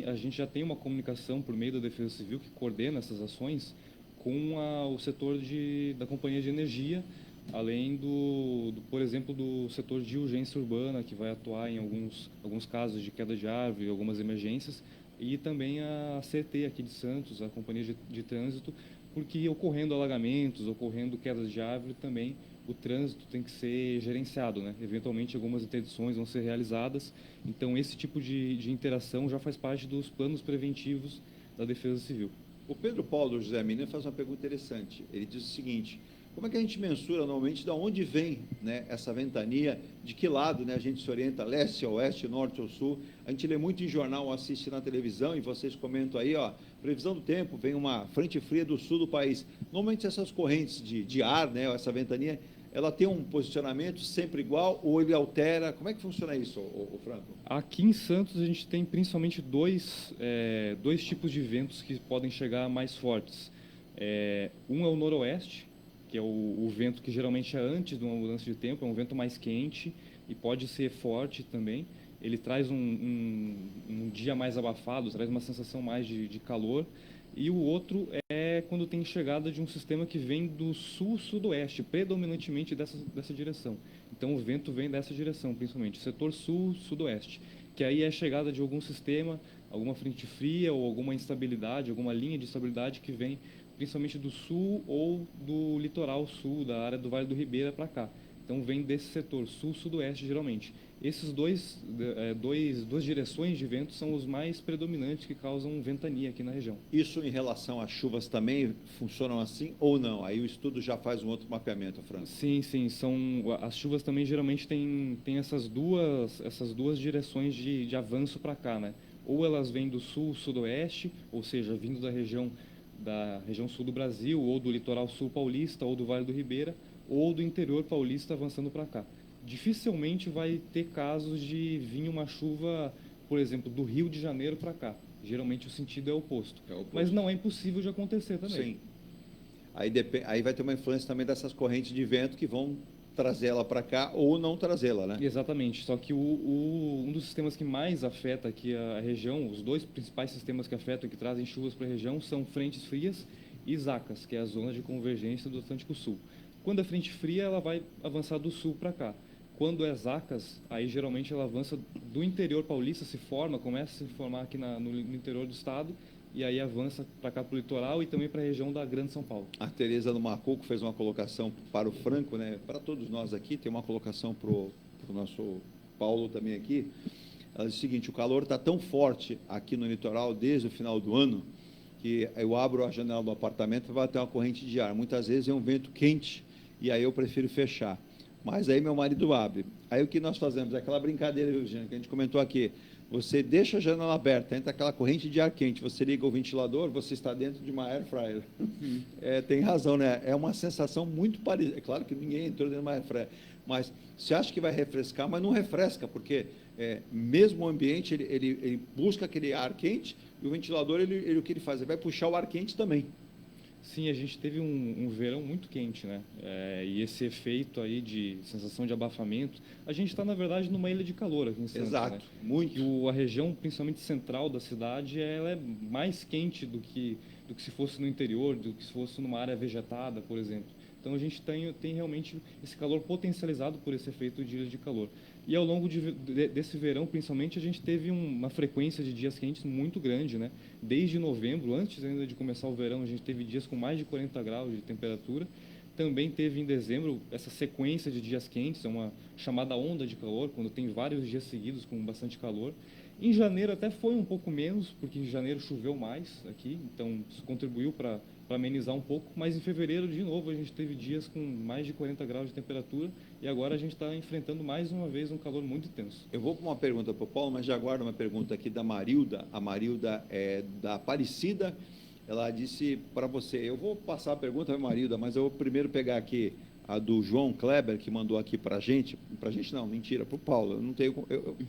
a gente já tem uma comunicação por meio da Defesa Civil que coordena essas ações com o setor da Companhia de Energia, além por exemplo, do setor de urgência urbana, que vai atuar em alguns casos de queda de árvore, algumas emergências, e também a CET aqui de Santos, a Companhia de Trânsito, porque ocorrendo alagamentos, ocorrendo quedas de árvore também, o trânsito tem que ser gerenciado, né? Eventualmente algumas interdições vão ser realizadas, então esse tipo de interação já faz parte dos planos preventivos da Defesa Civil. O Pedro Paulo José Mina faz uma pergunta interessante, ele diz o seguinte: como é que a gente mensura normalmente de onde vem, né, essa ventania, de que lado, né, a gente se orienta, leste, oeste, norte ou sul? A gente lê muito em jornal, assiste na televisão e vocês comentam aí, ó, previsão do tempo, vem uma frente fria do sul do país. Normalmente essas correntes de ar, né, essa ventania, ela tem um posicionamento sempre igual ou ele altera? Como é que funciona isso, o Franco? Aqui em Santos a gente tem principalmente dois tipos de ventos que podem chegar mais fortes. Um é o noroeste, que é o vento que geralmente é antes de uma mudança de tempo, é um vento mais quente e pode ser forte também. Ele traz um dia mais abafado, traz uma sensação mais de calor. E o outro é quando tem chegada de um sistema que vem do sul-sudoeste, predominantemente dessa direção. Então o vento vem dessa direção, principalmente, setor sul-sudoeste, que aí é a chegada de algum sistema, alguma frente fria ou alguma instabilidade, alguma linha de estabilidade que vem principalmente do sul ou do litoral sul, da área do Vale do Ribeira para cá. Então vem desse setor sul-sudoeste geralmente. Esses duas direções de vento são os mais predominantes que causam ventania aqui na região. Isso em relação às chuvas também funcionam assim ou não? Aí o estudo já faz um outro mapeamento, Franco. Sim, as chuvas também geralmente têm essas duas direções de avanço para cá, né? Ou elas vêm do sul-sudoeste, ou seja, vindo da região sul do Brasil, ou do litoral sul paulista, ou do Vale do Ribeira, ou do interior paulista avançando para cá. Dificilmente vai ter casos de vir uma chuva, por exemplo, do Rio de Janeiro para cá. Geralmente o sentido é oposto. Mas não é impossível de acontecer também. Sim. Aí vai ter uma influência também dessas correntes de vento que vão trazê-la para cá ou não trazê-la, né? Exatamente. Só que um dos sistemas que mais afeta aqui a região, os dois principais sistemas que afetam e que trazem chuvas para a região são frentes frias e zacas, que é a zona de convergência do Atlântico Sul. Quando a frente fria, ela vai avançar do sul para cá. Quando é zacas, aí geralmente ela avança do interior paulista, começa a se formar aqui no interior do estado, e aí avança para cá para o litoral e também para a região da Grande São Paulo. A Tereza do Macuco fez uma colocação para o Franco, né? Para todos nós aqui, tem uma colocação para o nosso Paulo também aqui. Ela diz o seguinte: o calor está tão forte aqui no litoral desde o final do ano que eu abro a janela do apartamento e vai ter uma corrente de ar. Muitas vezes é um vento quente e aí eu prefiro fechar. Mas aí meu marido abre. Aí o que nós fazemos? É aquela brincadeira, Eugênio, que a gente comentou aqui. Você deixa a janela aberta, entra aquela corrente de ar quente, você liga o ventilador, você está dentro de uma air fryer. Tem razão, né? É uma sensação muito parecida. É claro que ninguém entrou dentro de uma air fryer, mas você acha que vai refrescar, mas não refresca, porque mesmo o ambiente, ele busca aquele ar quente e o ventilador, o que ele faz? Ele vai puxar o ar quente também. Sim, a gente teve um verão muito quente, né? E esse efeito aí de sensação de abafamento, a gente está, na verdade, numa ilha de calor aqui em Santos. Exato, né? muito. E a região, principalmente central da cidade, ela é mais quente do que se fosse no interior, do que se fosse numa área vegetada, por exemplo. Então, a gente tem realmente esse calor potencializado por esse efeito de ilha de calor. E ao longo desse verão, principalmente, a gente teve uma frequência de dias quentes muito grande, né? Desde novembro, antes ainda de começar o verão, a gente teve dias com mais de 40 graus de temperatura. Também teve em dezembro essa sequência de dias quentes, uma chamada onda de calor, quando tem vários dias seguidos com bastante calor. Em janeiro até foi um pouco menos, porque em janeiro choveu mais aqui, então isso contribuiu para amenizar um pouco, mas em fevereiro, de novo, a gente teve dias com mais de 40 graus de temperatura e agora a gente está enfrentando mais uma vez um calor muito intenso. Eu vou para uma pergunta para o Paulo, mas já aguardo uma pergunta aqui da Marilda. A Marilda é da Aparecida. Ela disse para você, eu vou passar a pergunta para a Marilda, mas eu vou primeiro pegar aqui a do João Kleber, que mandou aqui para a gente não, mentira, para o Paulo. Eu não tenho,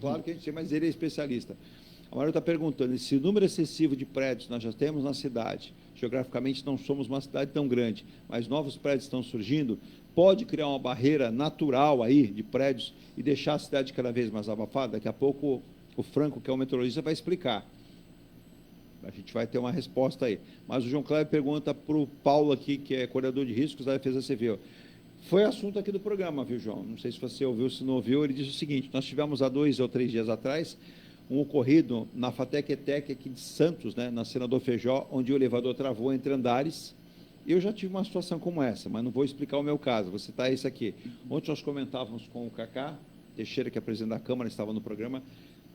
claro que a gente tem, mas ele é especialista. A Marilda está perguntando se o número excessivo de prédios nós já temos na cidade, geograficamente não somos uma cidade tão grande, mas novos prédios estão surgindo, pode criar uma barreira natural aí de prédios e deixar a cidade cada vez mais abafada? Daqui a pouco o Franco, que é o meteorologista, vai explicar. A gente vai ter uma resposta aí. Mas o João Kleber pergunta para o Paulo aqui, que é coordenador de riscos da Defesa Civil. Foi assunto aqui do programa, viu, João? Não sei se você ouviu, se não ouviu. Ele disse o seguinte: nós tivemos há 2 ou 3 dias atrás um ocorrido na FATEC-ETEC aqui de Santos, né, na Senador Feijó, onde o elevador travou entre andares. Eu já tive uma situação como essa, mas não vou explicar o meu caso. Vou citar esse aqui. Ontem nós comentávamos com o Cacá Teixeira, que é presidente da Câmara, estava no programa.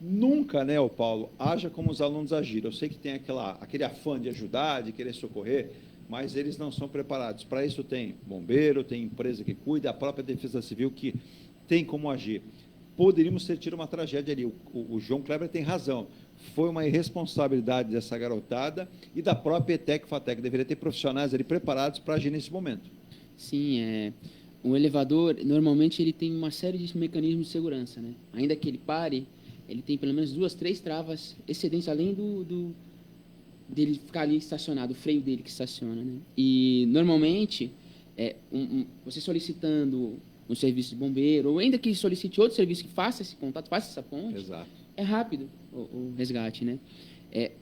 Nunca, né, Paulo, haja como os alunos agiram. Eu sei que tem aquele afã de ajudar, de querer socorrer, mas eles não são preparados. Para isso tem bombeiro, tem empresa que cuida, a própria Defesa Civil que tem como agir. Poderíamos ter tido uma tragédia ali. O João Kleber tem razão. Foi uma irresponsabilidade dessa garotada e da própria ETEC, FATEC. Deveria ter profissionais ali preparados para agir nesse momento. Sim, o elevador, normalmente, ele tem uma série de mecanismos de segurança, né? Ainda que ele pare, ele tem pelo menos 2, 3 travas excedentes, além dele ficar ali estacionado, o freio dele que estaciona, né? E, normalmente, você solicitando um serviço de bombeiro, ou ainda que solicite outro serviço que faça esse contato, faça essa ponte, Exato. é rápido o resgate, né?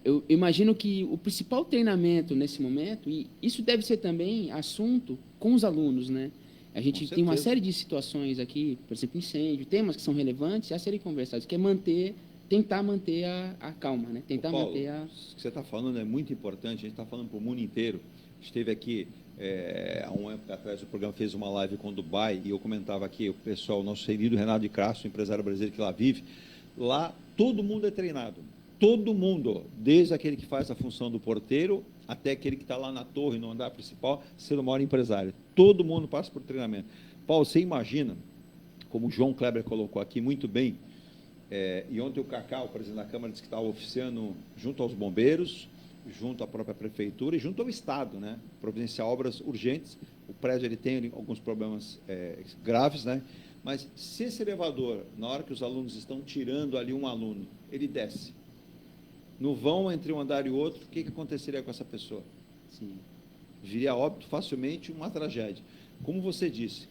Eu imagino que o principal treinamento nesse momento, e isso deve ser também assunto com os alunos, né? A gente tem uma série de situações aqui, por exemplo, incêndio, temas que são relevantes a serem conversados, que é tentar manter a calma, né? Tentar Paulo, manter a... O que você está falando é muito importante, a gente está falando para o mundo inteiro. Esteve aqui, há um ano atrás, o programa fez uma live com o Dubai, e eu comentava aqui, o pessoal, nosso querido Renato de Castro, empresário brasileiro que lá vive, lá todo mundo é treinado. Todo mundo, desde aquele que faz a função do porteiro até aquele que está lá na torre, no andar principal, sendo o maior empresário. Todo mundo passa por treinamento. Paulo, você imagina, como o João Kleber colocou aqui muito bem, e ontem o Cacá, o presidente da Câmara, disse que estava oficiando junto aos bombeiros, junto à própria prefeitura e junto ao Estado, né? Providenciar obras urgentes. O prédio ele tem alguns problemas graves, né? Mas se esse elevador, na hora que os alunos estão tirando ali um aluno, ele desce, no vão entre um andar e outro, o que aconteceria com essa pessoa? Sim. Viria a óbito facilmente, uma tragédia. Como você disse,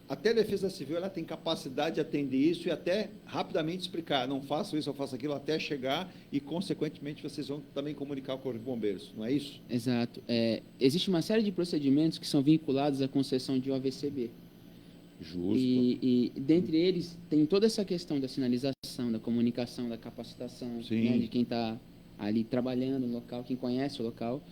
até a Defesa Civil ela tem capacidade de atender isso e até rapidamente explicar, não faço isso, eu faço aquilo, até chegar e, consequentemente, vocês vão também comunicar ao Corpo de Bombeiros, não é isso? Exato. Existe uma série de procedimentos que são vinculados à concessão de OVCB. Justo. E dentre eles, tem toda essa questão da sinalização, da comunicação, da capacitação, né, de quem está ali trabalhando no local, quem conhece o local.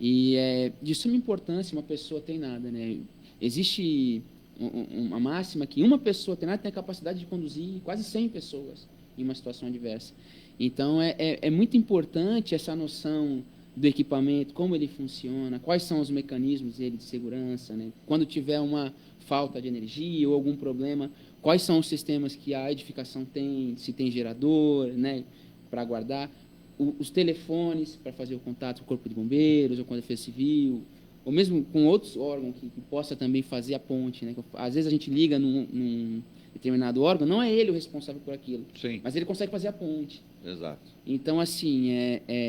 E é de suma importância uma pessoa treinada, né? Existe uma máxima que uma pessoa treinada tem a capacidade de conduzir quase 100 pessoas em uma situação adversa. Então, é muito importante essa noção do equipamento, como ele funciona, quais são os mecanismos dele de segurança, né? Quando tiver uma falta de energia ou algum problema, quais são os sistemas que a edificação tem, se tem gerador, né, para guardar, os telefones para fazer o contato com o Corpo de Bombeiros ou com a Defesa Civil, ou mesmo com outros órgãos que possa também fazer a ponte, né? Às vezes a gente liga num determinado órgão, não é ele o responsável por aquilo, Sim. mas ele consegue fazer a ponte. Exato. Então, assim,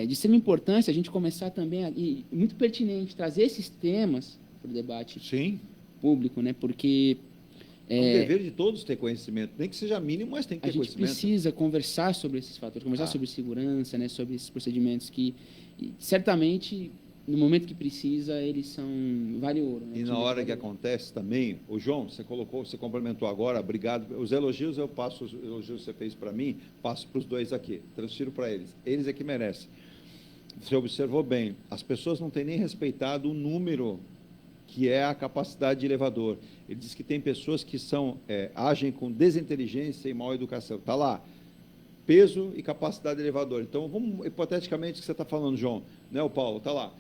de extrema importância a gente começar também, e muito pertinente, trazer esses temas para o debate público, né? Porque... É um dever de todos ter conhecimento, nem que seja mínimo, mas tem que ter conhecimento. A gente precisa conversar sobre esses fatores, conversar sobre segurança, né? Sobre esses procedimentos que, certamente, no momento que precisa, eles são vale ouro. Né? E na hora que acontece também, o João, você complementou agora, obrigado. Os elogios os elogios que você fez para mim, passo para os dois aqui, transfiro para eles. Eles é que merecem. Você observou bem, as pessoas não têm nem respeitado o número que é a capacidade de elevador. Ele diz que tem pessoas que agem com desinteligência e mal educação. Está lá, peso e capacidade de elevador. Então, vamos, hipoteticamente, o que você está falando, João, né, o Paulo, está lá,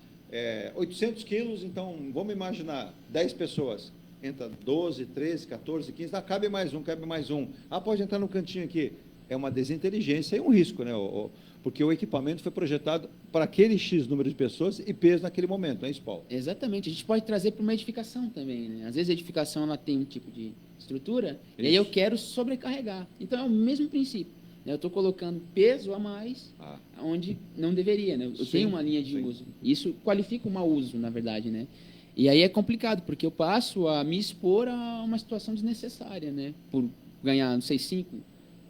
800 quilos, então, vamos imaginar, 10 pessoas, entra 12, 13, 14, 15, cabe mais um. Pode entrar no cantinho aqui. É uma desinteligência e um risco, né? Porque o equipamento foi projetado para aquele X número de pessoas e peso naquele momento, não é isso, Paulo? Exatamente. A gente pode trazer para uma edificação também, né? Às vezes a edificação ela tem um tipo de estrutura e aí eu quero sobrecarregar. Então, é o mesmo princípio. Né? Eu estou colocando peso a mais onde não deveria, né? Eu tenho uma linha de uso. Isso qualifica o mau uso, na verdade, né? E aí é complicado, porque eu passo a me expor a uma situação desnecessária, né? Por ganhar, não sei,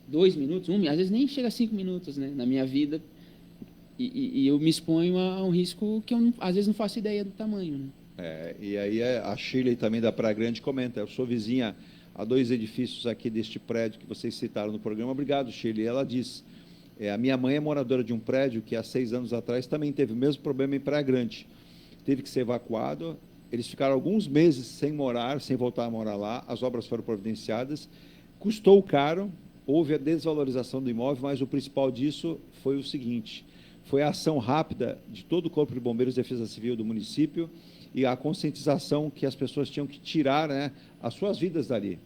2 minutos, às vezes nem chega a 5 minutos, né, na minha vida, e eu me exponho a um risco que eu, às vezes, não faço ideia do tamanho. Né? E aí a Shirley também da Praia Grande comenta, eu sou vizinha a 2 edifícios aqui deste prédio que vocês citaram no programa. Obrigado, Shirley. Ela diz, a minha mãe é moradora de um prédio que há 6 anos atrás também teve o mesmo problema em Praia Grande. Teve que ser evacuado, eles ficaram alguns meses sem voltar a morar lá, as obras foram providenciadas, custou caro, houve a desvalorização do imóvel, mas o principal disso foi o seguinte, foi a ação rápida de todo o Corpo de Bombeiros e Defesa Civil do município e a conscientização que as pessoas tinham que tirar, né, as suas vidas dali,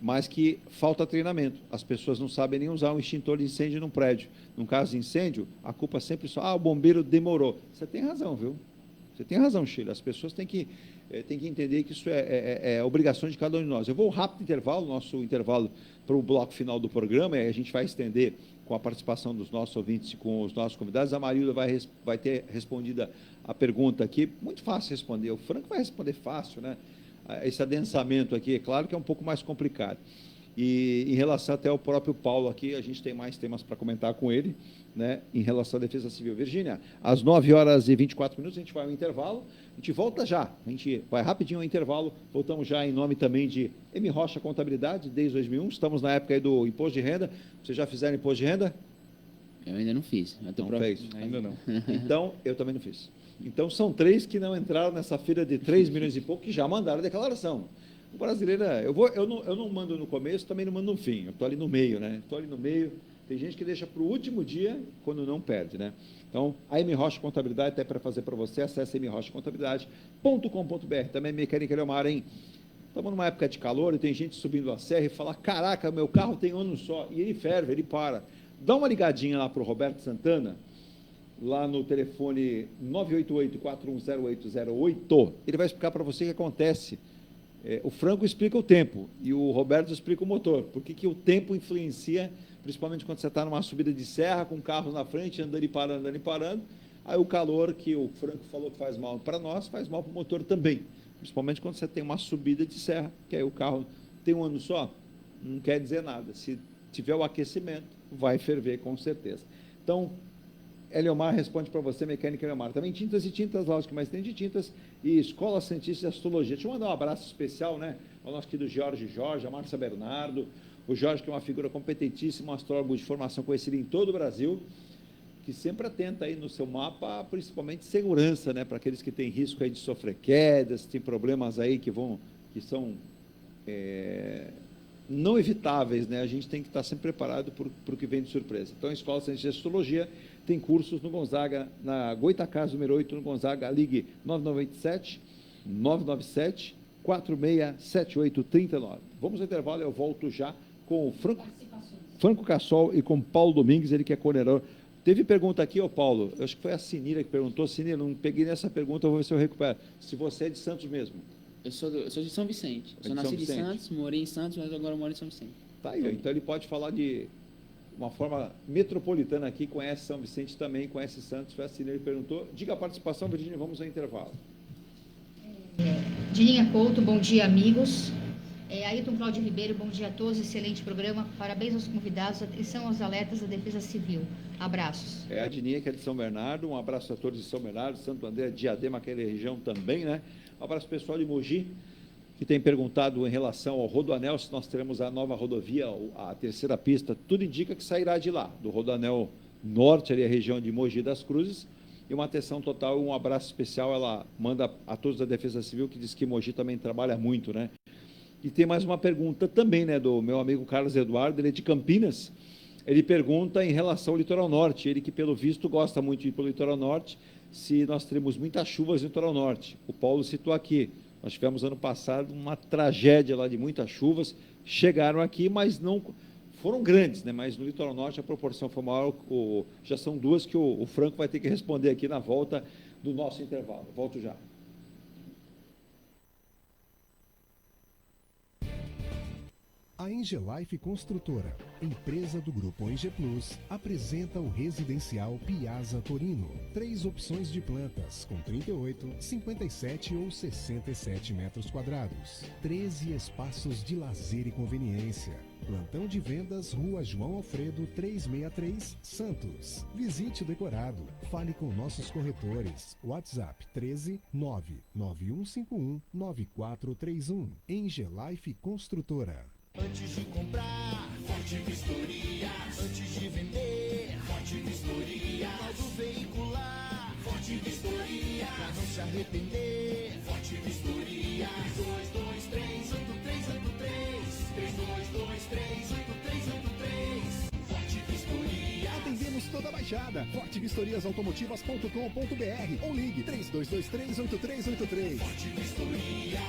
mas que falta treinamento. As pessoas não sabem nem usar um extintor de incêndio num prédio. Num caso de incêndio, a culpa sempre o bombeiro demorou. Você tem razão, viu? Você tem razão, Sheila. As pessoas têm que entender que isso é obrigação de cada um de nós. Eu vou rápido intervalo, nosso intervalo para o bloco final do programa, e a gente vai estender com a participação dos nossos ouvintes e com os nossos convidados. A Marilda vai ter respondida a pergunta aqui, muito fácil responder. O Franco vai responder fácil, né? esse adensamento aqui, é claro que é um pouco mais complicado. E em relação até ao próprio Paulo aqui, a gente tem mais temas para comentar com ele, né, em relação à Defesa Civil. Virgínia, às 9h24, a gente vai ao intervalo, a gente volta já, a gente vai rapidinho ao intervalo, voltamos já em nome também de M. Rocha Contabilidade, desde 2001, estamos na época aí do imposto de renda. Vocês já fizeram imposto de renda? Eu ainda não fiz. Não fez? Ainda não. Então, eu também não fiz. Então, são 3 que não entraram nessa fila de 3 milhões e pouco, que já mandaram a declaração. O brasileiro, eu não mando no começo, também não mando no fim, eu estou ali no meio, né? Estou ali no meio, tem gente que deixa para o último dia, quando não perde, né? Então, a M. Rocha Contabilidade, até para fazer para você, acesse mrochacontabilidade.com.br, também Mecânica Eleomar, hein? Estamos numa época de calor e tem gente subindo a serra e fala, caraca, meu carro tem ano só, e ele ferve, ele para. Dá uma ligadinha lá para o Roberto Santana, lá no telefone 988-410808, ele vai explicar para você o que acontece. O Franco explica o tempo e o Roberto explica o motor. Por que o tempo influencia, principalmente quando você está numa subida de serra, com carros na frente, andando e parando. Aí o calor, que o Franco falou que faz mal para nós, faz mal para o motor também. Principalmente quando você tem uma subida de serra, que aí o carro tem um ano só, não quer dizer nada. Se tiver o aquecimento, vai ferver com certeza. Então, Eleomar responde para você, Mecânica Eleomar. Também tintas e tintas, lógico, mas tem de tintas e Escola Santista de Astrologia. Deixa eu mandar um abraço especial, né, ao nosso querido Jorge, a Márcia Bernardo, o Jorge, que é uma figura competentíssima, um astrólogo de formação conhecido em todo o Brasil, que sempre atenta aí no seu mapa, principalmente segurança, né, para aqueles que têm risco aí de sofrer quedas, tem problemas aí que são não evitáveis, né? A gente tem que estar sempre preparado para o que vem de surpresa. Então, a Escola Santista de Astrologia tem cursos no Gonzaga, na Goitacás, número 8, no Gonzaga, ligue 997-997-467839. Vamos ao intervalo, eu volto já com o Franco Cassol e com Paulo Domingues, ele que é coordenador. Teve pergunta aqui, Paulo, eu acho que foi a Sinira que perguntou. Sinira, não peguei nessa pergunta, eu vou ver se eu recupero. Se você é de Santos mesmo. Eu sou de São Vicente. Eu sou nascido em Santos, morei em Santos, mas agora moro em São Vicente. Tá aí, então ele pode falar de uma forma metropolitana aqui, conhece São Vicente também, conhece Santos, foi a Sinira que perguntou. Diga a participação, Virgínia, vamos ao intervalo. Dininha Couto, bom dia, amigos. Ailton Cláudio Ribeiro, bom dia a todos, excelente programa, parabéns aos convidados, atenção aos alertas da Defesa Civil. Abraços. A Dininha, que é de São Bernardo, um abraço a todos de São Bernardo, Santo André, Diadema, aquela região também, né? Um abraço pessoal de Mogi, que tem perguntado em relação ao Rodoanel, se nós teremos a nova rodovia, a terceira pista, tudo indica que sairá de lá, do Rodoanel Norte, ali a região de Mogi das Cruzes, e uma atenção total, um abraço especial, ela manda a todos da Defesa Civil, que diz que Mogi também trabalha muito, né? E tem mais uma pergunta também, né, do meu amigo Carlos Eduardo, ele é de Campinas, ele pergunta em relação ao litoral norte, ele que pelo visto gosta muito de ir para o litoral norte, se nós teremos muitas chuvas no litoral norte. O Paulo citou aqui, nós tivemos ano passado uma tragédia lá de muitas chuvas, chegaram aqui, mas não foram grandes, né? Mas no litoral norte a proporção foi maior, já são duas que o Franco vai ter que responder aqui na volta do nosso intervalo. Volto já. A Engelife Construtora, empresa do Grupo Enge Plus, apresenta o residencial Piazza Torino. 3 opções de plantas, com 38, 57 ou 67 metros quadrados. 13 espaços de lazer e conveniência. Plantão de vendas, Rua João Alfredo, 363, Santos. Visite o decorado. Fale com nossos corretores. WhatsApp 13 99151 9431. Engelife Construtora. Antes de comprar, Forte Vistoria. Antes de vender, Forte Vistoria. Modo veicular, Forte Vistoria. Pra não se arrepender, Forte Vistoria. 322383. 322383. Forte Vistoria. Atendemos toda a Baixada. fortevistoriasautomotivas.com.br ou ligue 32238383. Forte Vistoria.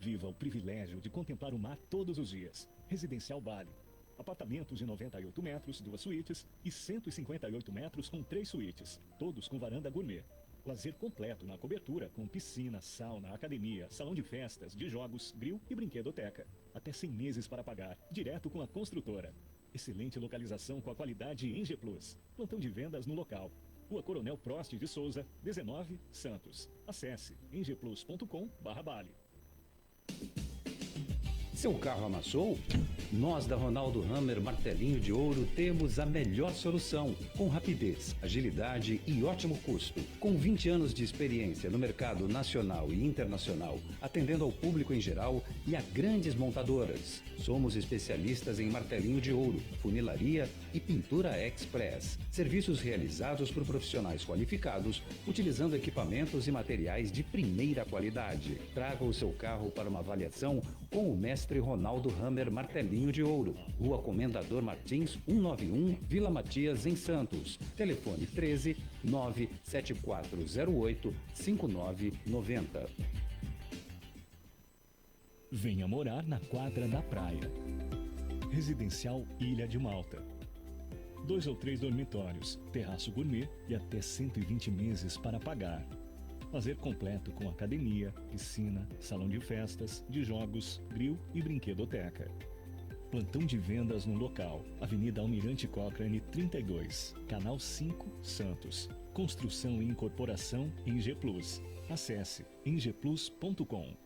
Viva o privilégio de contemplar o mar todos os dias. Residencial Bali. Apartamentos de 98 metros, 2 suítes e 158 metros com 3 suítes, todos com varanda gourmet. Lazer completo na cobertura com piscina, sauna, academia, salão de festas, de jogos, grill e brinquedoteca. Até 100 meses para pagar, direto com a construtora. Excelente localização com a qualidade Enge Plus. Plantão de vendas no local. Rua Coronel Prost de Souza, 19, Santos. Acesse engeplus.com/bale. Seu carro amassou? Nós da Ronaldo Hammer Martelinho de Ouro temos a melhor solução, com rapidez, agilidade e ótimo custo. Com 20 anos de experiência no mercado nacional e internacional, atendendo ao público em geral e a grandes montadoras. Somos especialistas em martelinho de ouro, funilaria e pintura express. Serviços realizados por profissionais qualificados, utilizando equipamentos e materiais de primeira qualidade. Traga o seu carro para uma avaliação com o mestre Ronaldo Hammer Martelinho de Ouro. Rua Comendador Martins, 191, Vila Matias, em Santos. Telefone 13 97408 5990. Venha morar na quadra da praia. Residencial Ilha de Malta. 2 ou 3 dormitórios, terraço gourmet e até 120 meses para pagar. Lazer completo com academia, piscina, salão de festas, de jogos, grill e brinquedoteca. Plantão de vendas no local. Avenida Almirante Cochrane 32, Canal 5, Santos. Construção e incorporação em G Plus. Acesse engeplus.com.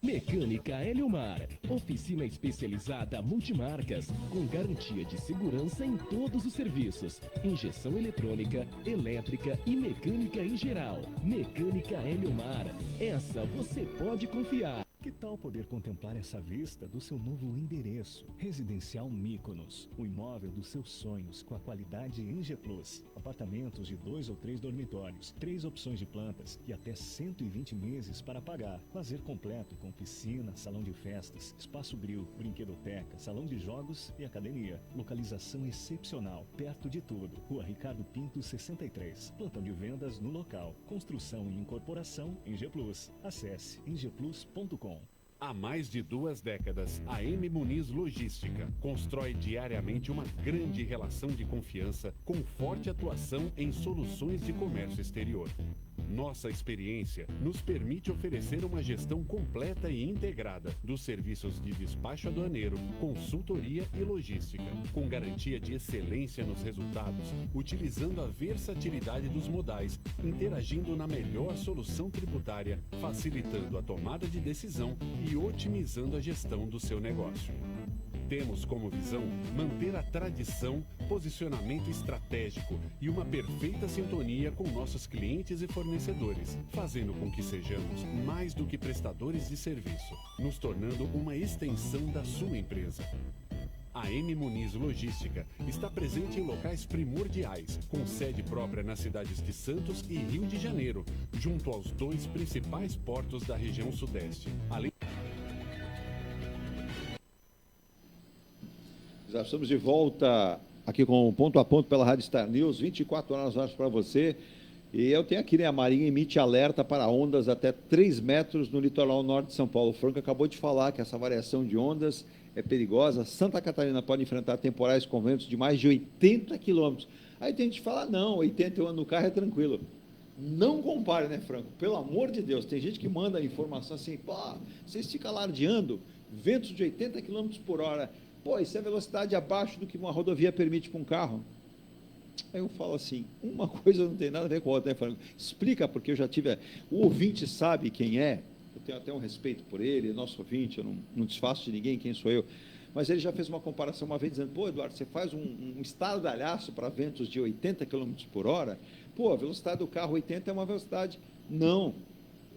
Mecânica Eliomar, oficina especializada multimarcas, com garantia de segurança em todos os serviços, injeção eletrônica, elétrica e mecânica em geral. Mecânica Eliomar, essa você pode confiar. Que tal poder contemplar essa vista do seu novo endereço? Residencial Mykonos, o imóvel dos seus sonhos com a qualidade em G Plus. Apartamentos de 2 ou 3 dormitórios, 3 opções de plantas e até 120 meses para pagar. Lazer completo com piscina, salão de festas, espaço grill, brinquedoteca, salão de jogos e academia. Localização excepcional, perto de tudo. Rua Ricardo Pinto 63. Plantão de vendas no local. Construção e incorporação em G Plus. Acesse engeplus.com. Há mais de 2 décadas, a M Muniz Logística constrói diariamente uma grande relação de confiança com forte atuação em soluções de comércio exterior. Nossa experiência nos permite oferecer uma gestão completa e integrada dos serviços de despacho aduaneiro, consultoria e logística, com garantia de excelência nos resultados, utilizando a versatilidade dos modais, interagindo na melhor solução tributária, facilitando a tomada de decisão e otimizando a gestão do seu negócio. Temos como visão manter a tradição, posicionamento estratégico e uma perfeita sintonia com nossos clientes e fornecedores, fazendo com que sejamos mais do que prestadores de serviço, nos tornando uma extensão da sua empresa. A M Muniz Logística está presente em locais primordiais, com sede própria nas cidades de Santos e Rio de Janeiro, junto aos 2 principais portos da região sudeste. Já estamos de volta aqui com o Ponto a Ponto pela Rádio Star News, 24 horas para você. E eu tenho aqui, né, a Marinha emite alerta para ondas até 3 metros no litoral norte de São Paulo. O Franco acabou de falar que essa variação de ondas é perigosa. Santa Catarina pode enfrentar temporais com ventos de mais de 80 quilômetros. Aí tem gente que fala, não, 80 eu ando no carro é tranquilo. Não compare, né, Franco? Pelo amor de Deus, tem gente que manda informação assim, pô, vocês ficam alardeando, ventos de 80 quilômetros por hora. Pô, isso é velocidade abaixo do que uma rodovia permite para um carro. Aí eu falo assim, uma coisa não tem nada a ver com a outra, né, Franco? Explica, porque eu já tive... O ouvinte sabe quem é, eu tenho até um respeito por ele, nosso ouvinte, eu não desfaço de ninguém, quem sou eu. Mas ele já fez uma comparação uma vez, dizendo, pô, Eduardo, você faz um estardalhaço para ventos de 80 km por hora, pô, a velocidade do carro 80 é uma velocidade... Não.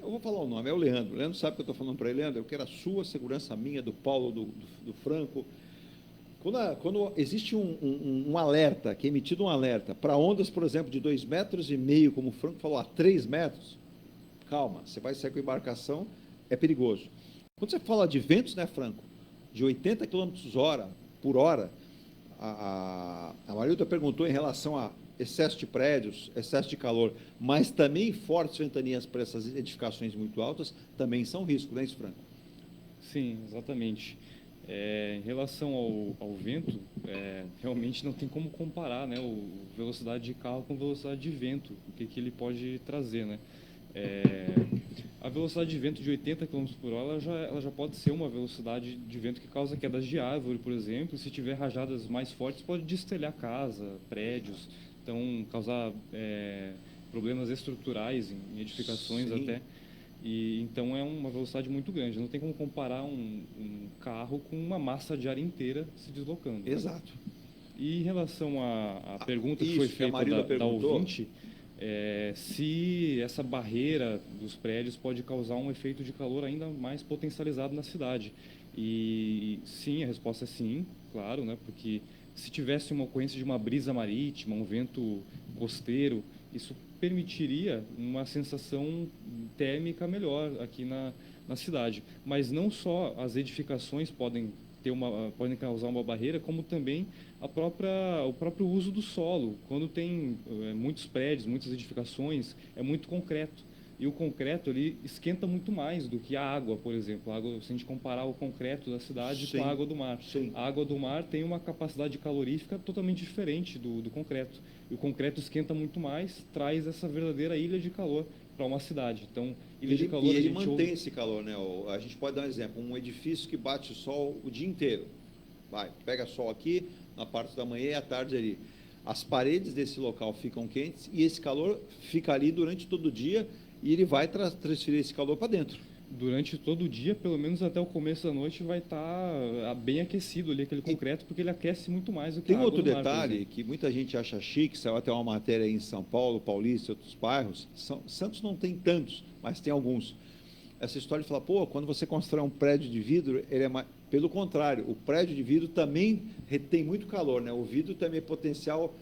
Eu vou falar o nome, é o Leandro. O Leandro sabe o que eu estou falando para ele, Leandro, eu quero a sua segurança, minha, do Paulo, do Franco. Quando existe um alerta, que é emitido um alerta, para ondas, por exemplo, de 2,5 metros, como o Franco falou, a 3 metros, calma, você vai sair com a embarcação, é perigoso. Quando você fala de ventos, né, Franco, de 80 km por hora, a Marilda perguntou em relação a excesso de prédios, excesso de calor, mas também fortes ventanias para essas edificações muito altas, também são risco, não é isso, Franco? Sim, exatamente. Em relação ao vento, realmente não tem como comparar, né, a velocidade de carro com velocidade de vento, o que ele pode trazer, né? A velocidade de vento de 80 km por hora ela já pode ser uma velocidade de vento que causa quedas de árvore, por exemplo. Se tiver rajadas mais fortes, pode destelhar casa, prédios. então causar problemas estruturais em edificações. Sim. Até. E, então é uma velocidade muito grande. Não tem como comparar um carro com uma massa de ar inteira se deslocando. Exato. E em relação à pergunta que foi feita da ouvinte, se essa barreira dos prédios pode causar um efeito de calor ainda mais potencializado na cidade. E sim, a resposta é sim, claro, né? Porque se tivesse uma ocorrência de uma brisa marítima, um vento costeiro, isso permitiria uma sensação térmica melhor aqui na cidade. Mas não só as edificações podem causar uma barreira, como também o próprio uso do solo. Quando tem muitos prédios, muitas edificações, é muito concreto. E o concreto ele esquenta muito mais do que a água, por exemplo. A água, se a gente comparar o concreto da cidade com a água do mar. Sim. A água do mar tem uma capacidade calorífica totalmente diferente do concreto. E o concreto esquenta muito mais, traz essa verdadeira ilha de calor para uma cidade. Então, ilha de calor... E ele mantém esse calor, né? A gente pode dar um exemplo. Um edifício que bate o sol o dia inteiro. Pega sol aqui, na parte da manhã e à tarde ali. As paredes desse local ficam quentes e esse calor fica ali durante todo o dia e ele vai transferir esse calor para dentro. Durante todo o dia, pelo menos até o começo da noite, vai estar bem aquecido ali aquele concreto, porque ele aquece muito mais do que a água do mar. Tem outro detalhe que muita gente acha chique, saiu até uma matéria aí em São Paulo, Paulista e outros bairros. Santos não tem tantos, mas tem alguns. Essa história de falar, quando você constrói um prédio de vidro, ele é mais... Pelo contrário, o prédio de vidro também retém muito calor, né? O vidro também é potencial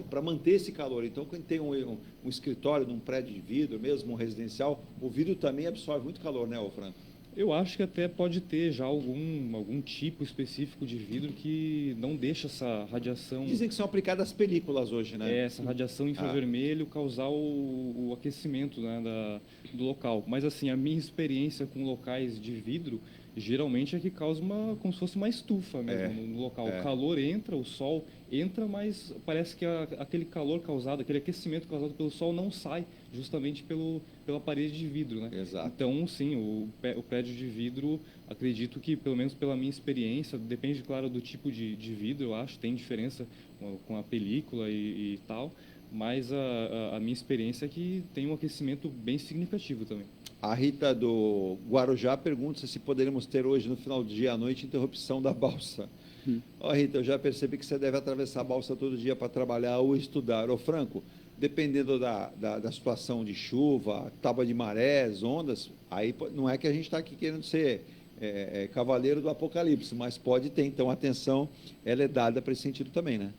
para manter esse calor. Então, quando tem um escritório num prédio de vidro, mesmo um residencial, o vidro também absorve muito calor, né, Franco? Eu acho que até pode ter já algum tipo específico de vidro que não deixa essa radiação... Dizem que são aplicadas películas hoje, né? Essa radiação infravermelho causar o aquecimento, né, do local. Mas, assim, a minha experiência com locais de vidro, geralmente é que causa como se fosse uma estufa mesmo no local. O calor entra, o sol entra, mas parece que aquele calor causado, aquele aquecimento causado pelo sol não sai justamente pela parede de vidro, né? Exato. Então, sim, o prédio de vidro, acredito que, pelo menos pela minha experiência, depende, claro, do tipo de vidro, eu acho, tem diferença com a película e tal, mas a minha experiência é que tem um aquecimento bem significativo também. A Rita do Guarujá pergunta se poderemos ter hoje, no final do dia à noite, interrupção da balsa. Rita, eu já percebi que você deve atravessar a balsa todo dia para trabalhar ou estudar. Franco, dependendo da situação de chuva, tábua de marés, ondas, aí não é que a gente está aqui querendo ser cavaleiro do apocalipse, mas pode ter. Então, a atenção ela é dada para esse sentido também, né?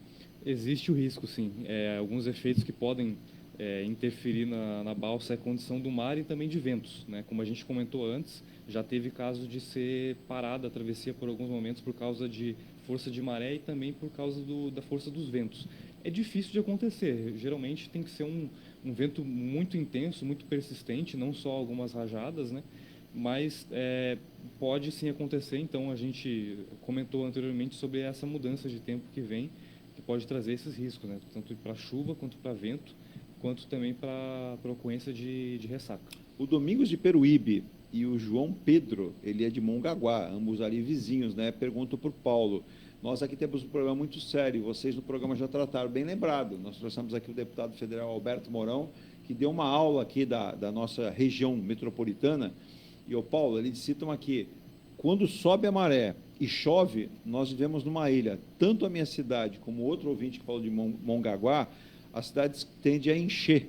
Existe o risco, sim. Alguns efeitos que podem interferir na balsa é a condição do mar e também de ventos, né? Como a gente comentou antes, já teve caso de ser parada a travessia por alguns momentos por causa de força de maré e também por causa da força dos ventos. É difícil de acontecer, geralmente tem que ser um vento muito intenso, muito persistente, não só algumas rajadas, né? Mas pode sim acontecer. Então a gente comentou anteriormente sobre essa mudança de tempo que vem, que pode trazer esses riscos, né? Tanto para chuva quanto para vento, quanto também para a ocorrência de ressaca. O Domingos de Peruíbe e o João Pedro, ele é de Mongaguá, ambos ali vizinhos, né? Pergunto para o Paulo. Nós aqui temos um problema muito sério, vocês no programa já trataram, bem lembrado. Nós trouxemos aqui o deputado federal Alberto Mourão, que deu uma aula aqui da nossa região metropolitana. E o Paulo, eles citam aqui, quando sobe a maré e chove, nós vivemos numa ilha. Tanto a minha cidade como outro ouvinte que falou de Mongaguá, a cidade tende a encher.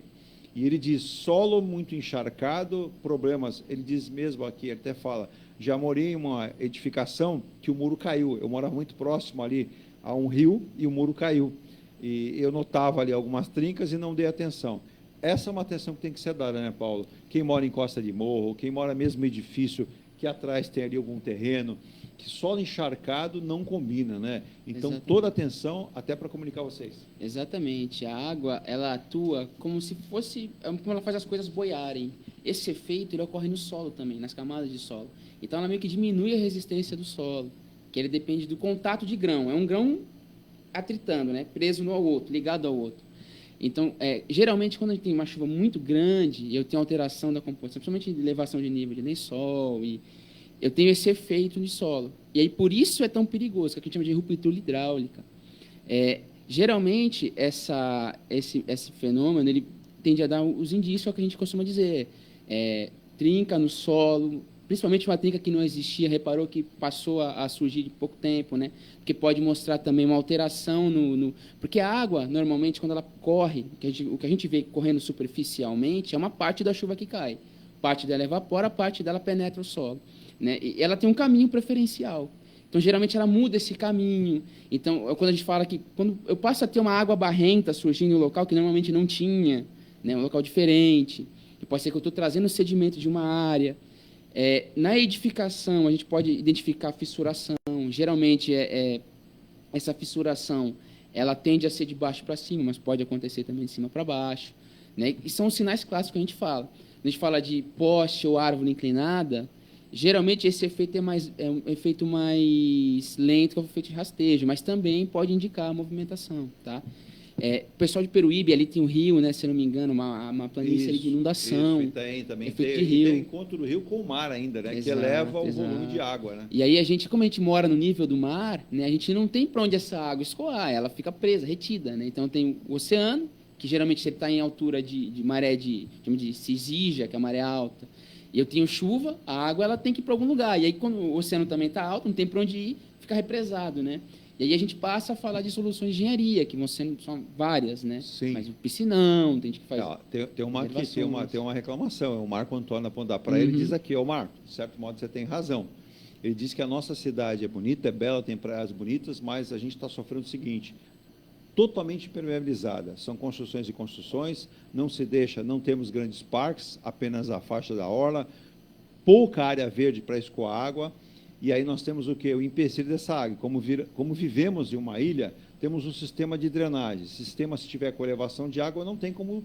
E ele diz, solo muito encharcado, problemas. Ele diz mesmo aqui, ele até fala, já morei em uma edificação que o muro caiu. Eu morava muito próximo ali a um rio e o muro caiu. E eu notava ali algumas trincas e não dei atenção. Essa é uma atenção que tem que ser dada, né, Paulo? Quem mora em costa de morro, quem mora mesmo em edifício, que atrás tem ali algum terreno, que solo encharcado não combina, né? Então, exatamente, toda atenção até para comunicar vocês. Exatamente. A água, ela atua como se fosse, como ela faz as coisas boiarem. Esse efeito, ele ocorre no solo também, nas camadas de solo. Então, ela meio que diminui a resistência do solo, que ele depende do contato de grão. É um grão atritando, né? Preso no ao outro, ligado ao outro. Então, geralmente, quando a gente tem uma chuva muito grande, e eu tenho alteração da composição, principalmente de elevação de nível de lençol, e eu tenho esse efeito de solo. E aí, por isso é tão perigoso, que a gente chama de ruptura hidráulica. Geralmente, esse fenômeno ele tende a dar os indícios ao que a gente costuma dizer. Trinca no solo, principalmente uma trinca que não existia, reparou que passou a surgir de pouco tempo, né? Porque pode mostrar também uma alteração Porque a água, normalmente, quando ela corre, o que a gente vê correndo superficialmente é uma parte da chuva que cai. Parte dela evapora, parte dela penetra o solo, né? E ela tem um caminho preferencial. Então, geralmente, ela muda esse caminho. Então, quando a gente fala que... Quando eu passo a ter uma água barrenta surgindo em um local que normalmente não tinha, né, um local diferente, pode ser que eu estou trazendo sedimento de uma área. Na edificação, a gente pode identificar fissuração. Geralmente, essa fissuração ela tende a ser de baixo para cima, mas pode acontecer também de cima para baixo, né? E são os sinais clássicos que a gente fala. Quando a gente fala de poste ou árvore inclinada, geralmente esse efeito é um efeito mais lento que o efeito de rastejo, mas também pode indicar a movimentação, tá? O pessoal de Peruíbe, ali tem um rio, né, se não me engano, uma planície ali de inundação. Isso, e também efeito tem, de rio. Tem encontro do rio com o mar ainda, né? Exato, que eleva o exato. volume de água, né? E aí como a gente mora no nível do mar, né, a gente não tem para onde essa água escoar, ela fica presa, retida, né? Então tem o oceano, que geralmente ele está em altura de maré de Cisígia, que é a maré alta. E eu tenho chuva, a água ela tem que ir para algum lugar. E aí quando o oceano também está alto, não tem para onde ir, fica represado, né? E aí a gente passa a falar de soluções de engenharia, que são várias, né? Sim. Mas o piscinão, tem gente que faz... Tem uma reclamação, é o Marco Antônio da Ponta da Praia, ele diz aqui, Marco, de certo modo você tem razão. Ele diz que a nossa cidade é bonita, é bela, tem praias bonitas, mas a gente está sofrendo o seguinte, totalmente impermeabilizada. São construções e construções, não temos grandes parques, apenas a faixa da orla, pouca área verde para escoar água. E aí nós temos o quê? O empecilho dessa água. Como vivemos em uma ilha, temos um sistema de drenagem. Sistema, se tiver com elevação de água, não tem como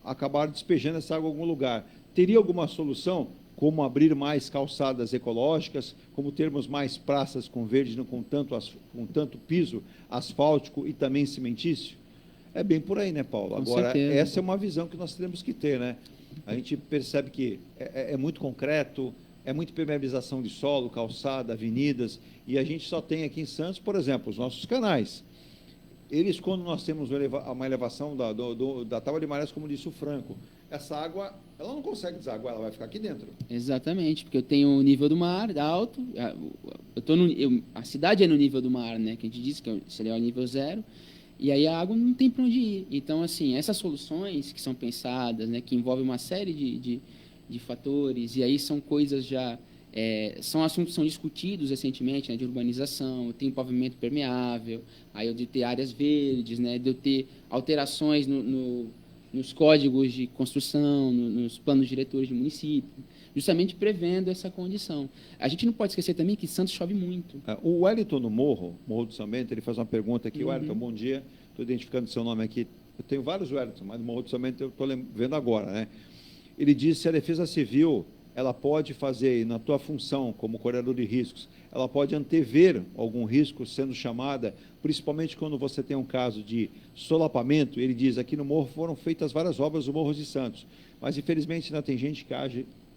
acabar despejando essa água em algum lugar. Teria alguma solução? Como abrir mais calçadas ecológicas, como termos mais praças com verde, com tanto piso asfáltico e também cimentício? É bem por aí, né, Paulo? Agora, essa é uma visão que nós temos que ter, né? A gente percebe que é muito concreto, é muita impermeabilização de solo, calçada, avenidas, e a gente só tem aqui em Santos, por exemplo, os nossos canais. Eles, quando nós temos uma elevação da tábua de marés, como disse o Franco, essa água, ela não consegue desaguar, ela vai ficar aqui dentro. Exatamente, porque eu tenho o nível do mar alto, a cidade é no nível do mar, né, que a gente disse que seria o nível 0, e aí a água não tem para onde ir. Então, assim, essas soluções que são pensadas, né, que envolvem uma série de fatores, e aí são coisas já... são assuntos que são discutidos recentemente, né, de urbanização, tem pavimento permeável, aí eu de ter áreas verdes, né, de eu ter alterações nos códigos de construção, nos planos diretores de município, justamente prevendo essa condição. A gente não pode esquecer também que Santos chove muito. O Wellington no Morro do São Bento, ele faz uma pergunta aqui. Wellington, bom dia, estou identificando o seu nome aqui. Eu tenho vários Wellington, mas no Morro do São Bento eu estou vendo agora, né? Ele diz se a Defesa Civil ela pode fazer, na tua função como corredor de riscos, ela pode antever algum risco sendo chamada, principalmente quando você tem um caso de solapamento. Ele diz, aqui no Morro foram feitas várias obras do Morro de Santos, mas infelizmente ainda tem gente que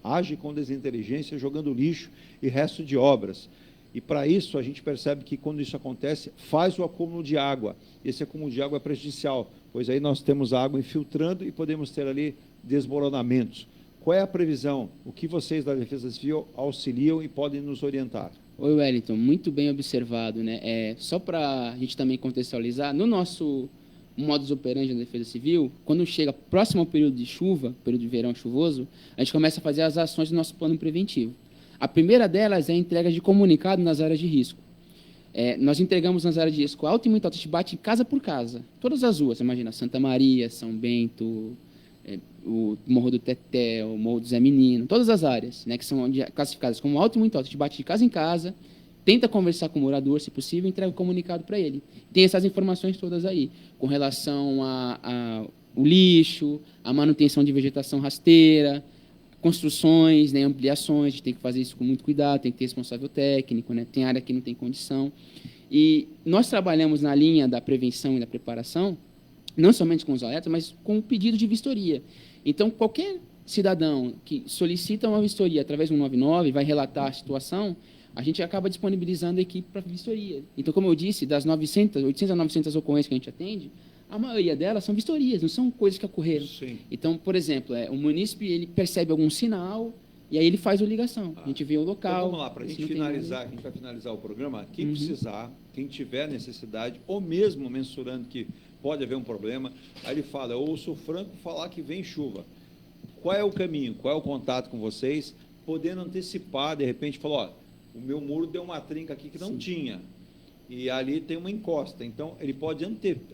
age com desinteligência, jogando lixo e resto de obras. E para isso a gente percebe que quando isso acontece, faz o acúmulo de água. Esse acúmulo de água é prejudicial, pois aí nós temos a água infiltrando e podemos ter ali desmoronamentos. Qual é a previsão? O que vocês da Defesa Civil auxiliam e podem nos orientar? Oi, Wellington, muito bem observado, né? Só para a gente também contextualizar, no nosso modus operandi da Defesa Civil, quando chega próximo ao período de chuva, período de verão chuvoso, a gente começa a fazer as ações do nosso plano preventivo. A primeira delas é a entrega de comunicado nas áreas de risco. Nós entregamos nas áreas de risco alto e muito alto, a gente bate casa por casa, todas as ruas, imagina, Santa Maria, São Bento, o Morro do Teté, o Morro do Zé Menino, todas as áreas, né, que são classificadas como alto e muito alto, a gente bate de casa em casa, tenta conversar com o morador, se possível, e entrega o comunicado para ele. Tem essas informações todas aí, com relação ao lixo, a manutenção de vegetação rasteira, construções, né, ampliações, a gente tem que fazer isso com muito cuidado, tem que ter responsável técnico, né, tem área que não tem condição. E nós trabalhamos na linha da prevenção e da preparação, não somente com os alertas, mas com o pedido de vistoria. Então, qualquer cidadão que solicita uma vistoria através do 199 vai relatar a situação, a gente acaba disponibilizando a equipe para vistoria. Então, como eu disse, das 800 a 900 ocorrências que a gente atende, a maioria delas são vistorias, não são coisas que ocorreram. Sim. Então, por exemplo, o munícipe ele percebe algum sinal e aí ele faz a ligação. A gente vê o local. Então, vamos lá, para a gente finalizar, a gente vai finalizar o programa. Quem precisar, quem tiver necessidade, ou mesmo mensurando que pode haver um problema, aí ele fala, eu ouço o Franco falar que vem chuva. Qual é o caminho? Qual é o contato com vocês? Podendo antecipar, de repente, falar, o meu muro deu uma trinca aqui que não tinha. E ali tem uma encosta. Então, ele pode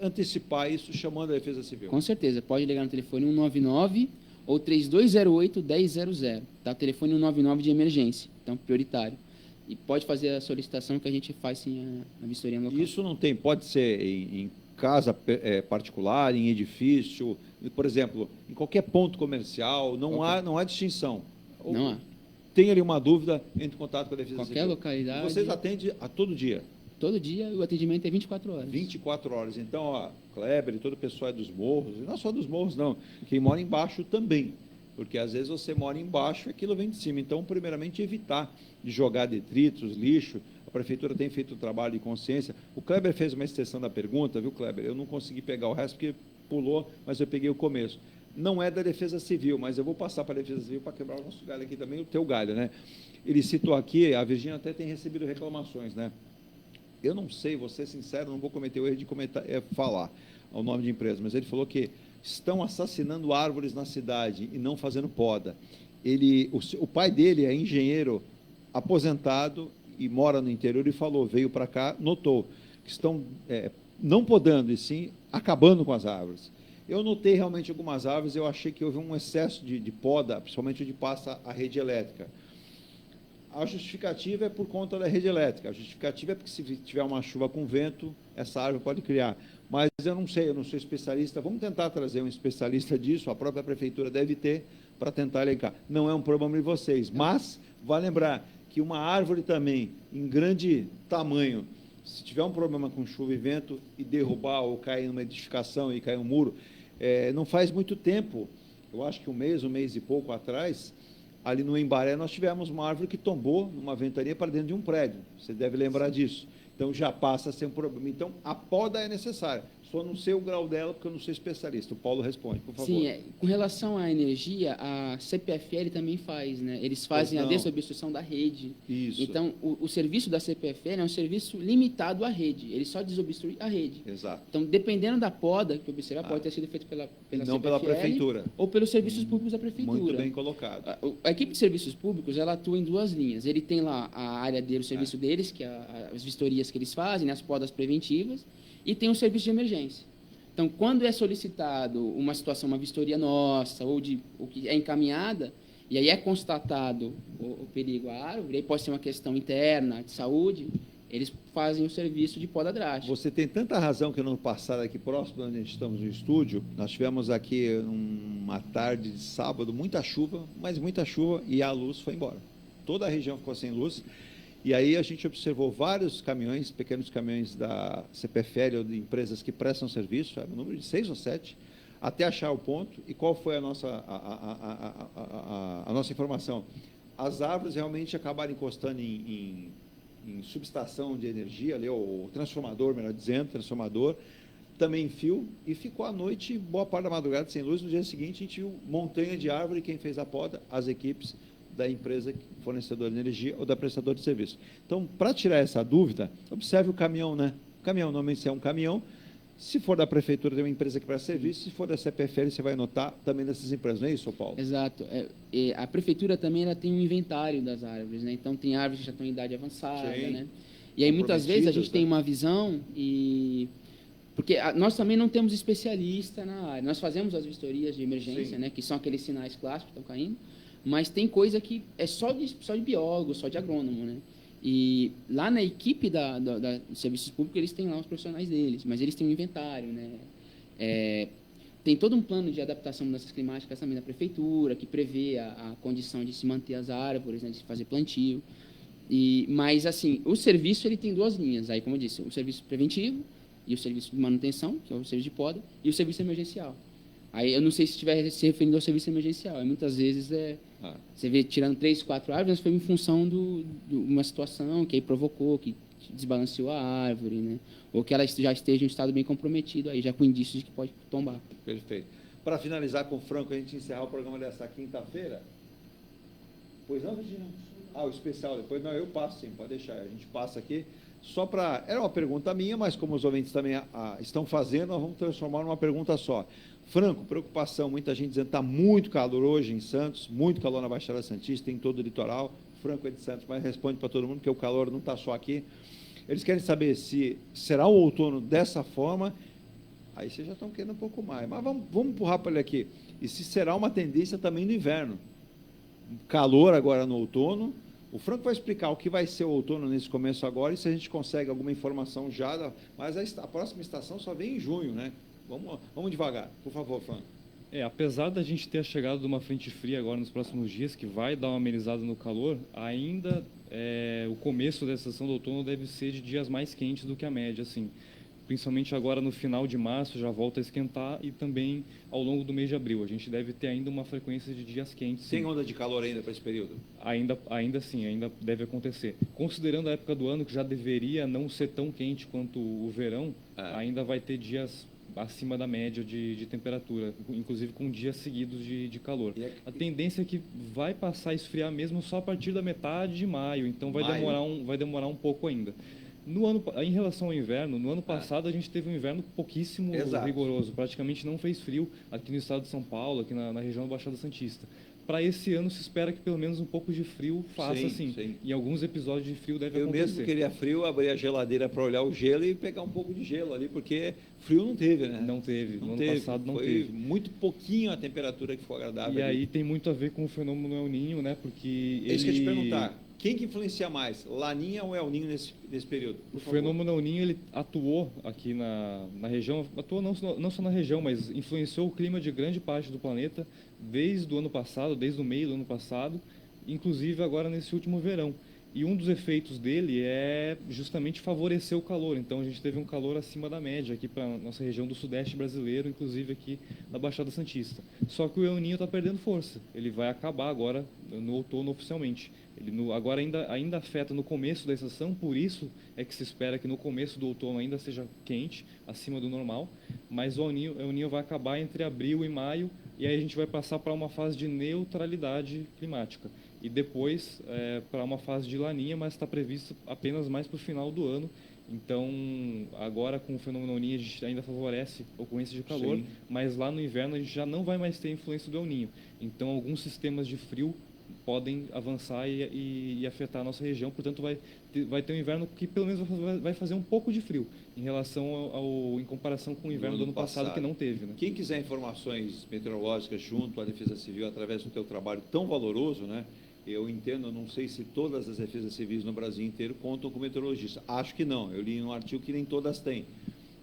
antecipar isso chamando a Defesa Civil. Com certeza. Pode ligar no telefone 199 ou 3208-1000. Tá? O telefone 199 de emergência. Então, prioritário. E pode fazer a solicitação que a gente faz, sim, a vistoria no local. Isso não tem, pode ser em casa particular, em edifício, por exemplo, em qualquer ponto comercial, não há distinção. Não há. Tem ali uma dúvida, entre em contato com a Defesa Civil. Qualquer localidade. Vocês atendem a todo dia? Todo dia, o atendimento é 24 horas. 24 horas. Então, ó, Kleber e todo o pessoal é dos morros, e não só dos morros, não. Quem mora embaixo também. Porque, às vezes, você mora embaixo e aquilo vem de cima. Então, primeiramente, evitar de jogar detritos, lixo. A Prefeitura tem feito um trabalho de consciência. O Kleber fez uma extensão da pergunta, viu, Kleber? Eu não consegui pegar o resto porque pulou, mas eu peguei o começo. Não é da Defesa Civil, mas eu vou passar para a Defesa Civil para quebrar o nosso galho aqui também, o teu galho, né? Ele citou aqui, a Virgínia até tem recebido reclamações, né? Eu não sei, vou ser sincero, não vou cometer o erro de falar o nome de empresa, mas ele falou que estão assassinando árvores na cidade e não fazendo poda. O pai dele é engenheiro aposentado e mora no interior e falou, veio para cá, notou que estão não podando e sim acabando com as árvores. Eu notei realmente algumas árvores, eu achei que houve um excesso de poda, principalmente onde passa a rede elétrica. A justificativa é por conta da rede elétrica. A justificativa é porque se tiver uma chuva com vento, essa árvore pode criar. Mas eu não sei, eu não sou especialista. Vamos tentar trazer um especialista disso, a própria Prefeitura deve ter, para tentar elencar. Não é um problema de vocês, mas vale lembrar que uma árvore também, em grande tamanho, se tiver um problema com chuva e vento e derrubar ou cair numa edificação e cair um muro, não faz muito tempo, eu acho que um mês e pouco atrás, ali no Embaré, nós tivemos uma árvore que tombou numa ventania para dentro de um prédio. Você deve lembrar disso. Então, já passa a ser um problema. Então, a poda é necessária. Só não sei o grau dela, porque eu não sou especialista. O Paulo responde, por favor. Sim, com relação à energia, a CPFL também faz, né? Eles fazem a desobstrução da rede. Isso. Então, o serviço da CPFL é um serviço limitado à rede. Ele só desobstrui a rede. Exato. Então, dependendo da poda que observar, pode ter sido feito pela não CPFL, pela Prefeitura. Ou pelos serviços públicos da Prefeitura. Muito bem colocado. A equipe de serviços públicos, ela atua em duas linhas. Ele tem lá a área dele, o serviço deles, que é as vistorias que eles fazem, né, as podas preventivas, e tem o serviço de emergência. Então, quando é solicitado uma situação, uma vistoria nossa, ou que é encaminhada, e aí é constatado o perigo à árvore, aí pode ser uma questão interna, de saúde, eles fazem o serviço de poda drástica. Você tem tanta razão que no ano passado, aqui próximo de onde a gente estamos no estúdio, nós tivemos aqui uma tarde de sábado, muita chuva, mas muita chuva, e a luz foi embora. Toda a região ficou sem luz. E aí a gente observou vários caminhões, pequenos caminhões da CPFL ou de empresas que prestam serviço, era um número de 6 ou 7, até achar o ponto. E qual foi a nossa informação? As árvores realmente acabaram encostando em subestação de energia, ali, ou transformador, melhor dizendo, transformador, também em fio, e ficou à noite, boa parte da madrugada sem luz. No dia seguinte, a gente viu montanha de árvore, quem fez a poda? As equipes da empresa fornecedora de energia ou da prestadora de serviço. Então, para tirar essa dúvida, observe o caminhão, né? O caminhão, normalmente é um caminhão. Se for da Prefeitura, tem uma empresa que presta serviço. Se for da CPFL, você vai notar também dessas empresas, não é isso, Paulo? Exato. A Prefeitura também ela tem um inventário das árvores, né? Então, tem árvores que já estão em idade avançada, sim, né? E aí, muitas vezes, a gente tem uma visão porque nós também não temos especialista na área. Nós fazemos as vistorias de emergência, né? Que são aqueles sinais clássicos que estão caindo. Mas tem coisa que é só de biólogo, só de agrônomo, né? E lá na equipe dos serviços públicos, eles têm lá os profissionais deles, mas eles têm um inventário, né? Tem todo um plano de adaptação a mudanças climáticas também da Prefeitura, que prevê a condição de se manter as árvores, né, de se fazer plantio. Mas, assim, o serviço ele tem duas linhas. Aí, como eu disse, o serviço preventivo e o serviço de manutenção, que é o serviço de poda, e o serviço emergencial. Aí eu não sei se estiver se referindo ao serviço emergencial. Aí, muitas vezes você vê tirando 3, 4 árvores, mas foi em função de uma situação que aí provocou, que desbalanceou a árvore, né? Ou que ela já esteja em um estado bem comprometido, aí já com indícios de que pode tombar. Perfeito. Para finalizar com o Franco, a gente encerrar o programa desta quinta-feira. Pois não, Regina? O especial depois. Não, eu passo sim, pode deixar. A gente passa aqui. Só para... Era uma pergunta minha, mas como os ouvintes também estão fazendo, nós vamos transformar numa pergunta só. Franco, preocupação, muita gente dizendo que está muito calor hoje em Santos, muito calor na Baixada Santista, em todo o litoral. Franco é de Santos, mas responde para todo mundo que o calor não está só aqui. Eles querem saber se será o outono dessa forma. Aí vocês já estão querendo um pouco mais. Mas vamos empurrar para ele aqui. E se será uma tendência também no inverno. Calor agora no outono. O Franco vai explicar o que vai ser o outono nesse começo agora e se a gente consegue alguma informação já. Mas a próxima estação só vem em junho, né? Vamos devagar. Por favor, Franco. Apesar da gente ter chegado de uma frente fria agora nos próximos dias, que vai dar uma amenizada no calor, ainda o começo da estação do outono deve ser de dias mais quentes do que a média, assim. Principalmente agora no final de março já volta a esquentar e também ao longo do mês de abril. A gente deve ter ainda uma frequência de dias quentes. Tem onda de calor ainda para esse período? Ainda sim, ainda deve acontecer. Considerando a época do ano que já deveria não ser tão quente quanto o verão, ainda vai ter dias acima da média de temperatura, inclusive com dias seguidos de calor. A tendência é que vai passar a esfriar mesmo só a partir da metade de maio, então vai demorar um pouco ainda. Em relação ao inverno, no ano passado a gente teve um inverno pouquíssimo rigoroso, praticamente não fez frio aqui no estado de São Paulo, aqui na região da Baixada Santista. Para esse ano se espera que pelo menos um pouco de frio faça sim. E alguns episódios de frio devem acontecer. Eu mesmo queria frio, abri a geladeira para olhar o gelo e pegar um pouco de gelo ali, porque frio não teve, né? Não teve. No ano passado não teve. Foi muito pouquinho a temperatura que ficou agradável. E aí tem muito a ver com o fenômeno El Niño, né? Porque é isso que eu ia te perguntar. Quem que influencia mais, Laninha ou El Niño nesse período? O fenômeno El Niño, ele atuou aqui na região, atuou não só na região, mas influenciou o clima de grande parte do planeta desde o ano passado, desde o meio do ano passado, inclusive agora nesse último verão. E um dos efeitos dele é justamente favorecer o calor. Então a gente teve um calor acima da média aqui para a nossa região do sudeste brasileiro, inclusive aqui na Baixada Santista. Só que o El Niño está perdendo força. Ele vai acabar agora no outono oficialmente. Ele agora ainda afeta no começo da estação, por isso é que se espera que no começo do outono ainda seja quente, acima do normal, mas o El Niño vai acabar entre abril e maio, e aí a gente vai passar para uma fase de neutralidade climática. E depois para uma fase de Laninha, mas está previsto apenas mais para o final do ano. Então, agora com o fenômeno El Niño a gente ainda favorece a ocorrência de calor, mas lá no inverno a gente já não vai mais ter influência do El Niño. Então, alguns sistemas de frio podem avançar e afetar a nossa região, portanto vai ter um inverno que pelo menos vai fazer um pouco de frio em relação em comparação com o inverno do ano passado que não teve. Né? Quem quiser informações meteorológicas junto à Defesa Civil através do teu trabalho tão valoroso, né? Eu entendo, não sei se todas as defesas civis no Brasil inteiro contam com meteorologista. Acho que não, eu li um artigo que nem todas têm.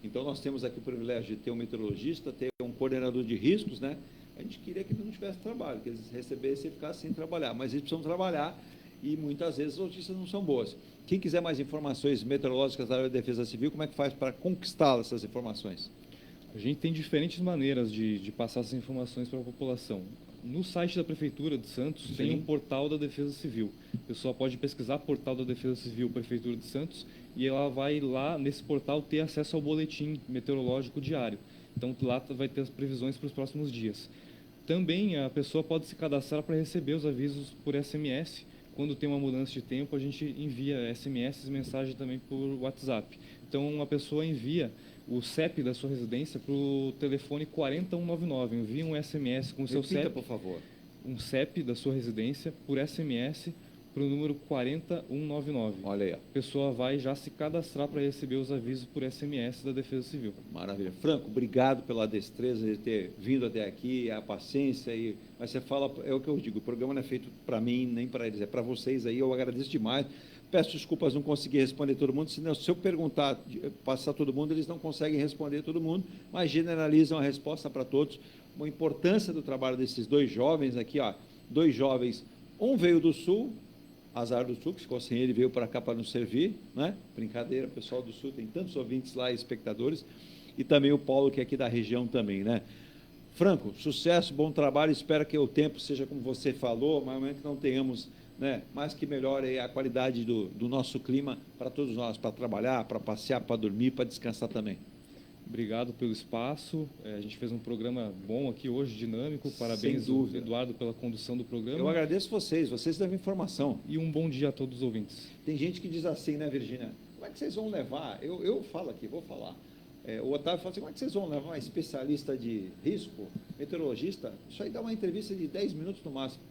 Então nós temos aqui o privilégio de ter um meteorologista, ter um coordenador de riscos, né? A gente queria que eles não tivessem trabalho, que eles recebessem e ficassem sem trabalhar, mas eles precisam trabalhar e muitas vezes as notícias não são boas. Quem quiser mais informações meteorológicas da área da Defesa Civil, como é que faz para conquistar essas informações? A gente tem diferentes maneiras de passar essas informações para a população. No site da Prefeitura de Santos tem um portal da Defesa Civil. A pessoa pode pesquisar portal da Defesa Civil Prefeitura de Santos e ela vai lá nesse portal ter acesso ao boletim meteorológico diário. Então lá vai ter as previsões para os próximos dias. Também a pessoa pode se cadastrar para receber os avisos por SMS. Quando tem uma mudança de tempo, a gente envia SMS, mensagem também por WhatsApp. Então, a pessoa envia o CEP da sua residência para o telefone 40199. Envia um SMS com o seu CEP. Por favor. Um CEP da sua residência por SMS para o número 40199. Olha aí. A pessoa vai já se cadastrar para receber os avisos por SMS da Defesa Civil. Maravilha. Franco, obrigado pela destreza de ter vindo até aqui, a paciência. Mas você fala, é o que eu digo, o programa não é feito para mim, nem para eles, é para vocês aí, eu agradeço demais. Peço desculpas não conseguir responder todo mundo, senão se eu perguntar, passar todo mundo, eles não conseguem responder todo mundo, mas generalizam a resposta para todos. A importância do trabalho desses dois jovens aqui, ó, dois jovens, um veio do Sul, azar do Sul, que ficou sem ele, veio para cá para nos servir, né? Brincadeira, pessoal do Sul, tem tantos ouvintes lá, espectadores, e também o Paulo, que é aqui da região também, né? Franco, sucesso, bom trabalho, espero que o tempo seja como você falou, mas que não tenhamos, né, mais que melhore a qualidade do nosso clima para todos nós, para trabalhar, para passear, para dormir, para descansar também. Obrigado pelo espaço. A gente fez um programa bom aqui hoje, dinâmico. Parabéns, Eduardo, pela condução do programa. Eu agradeço vocês devem informação. E um bom dia a todos os ouvintes. Tem gente que diz assim, né, Virgínia? Como é que vocês vão levar? Eu falo aqui, vou falar. O Otávio fala assim, como é que vocês vão levar uma especialista de risco, meteorologista? Isso aí dá uma entrevista de 10 minutos no máximo.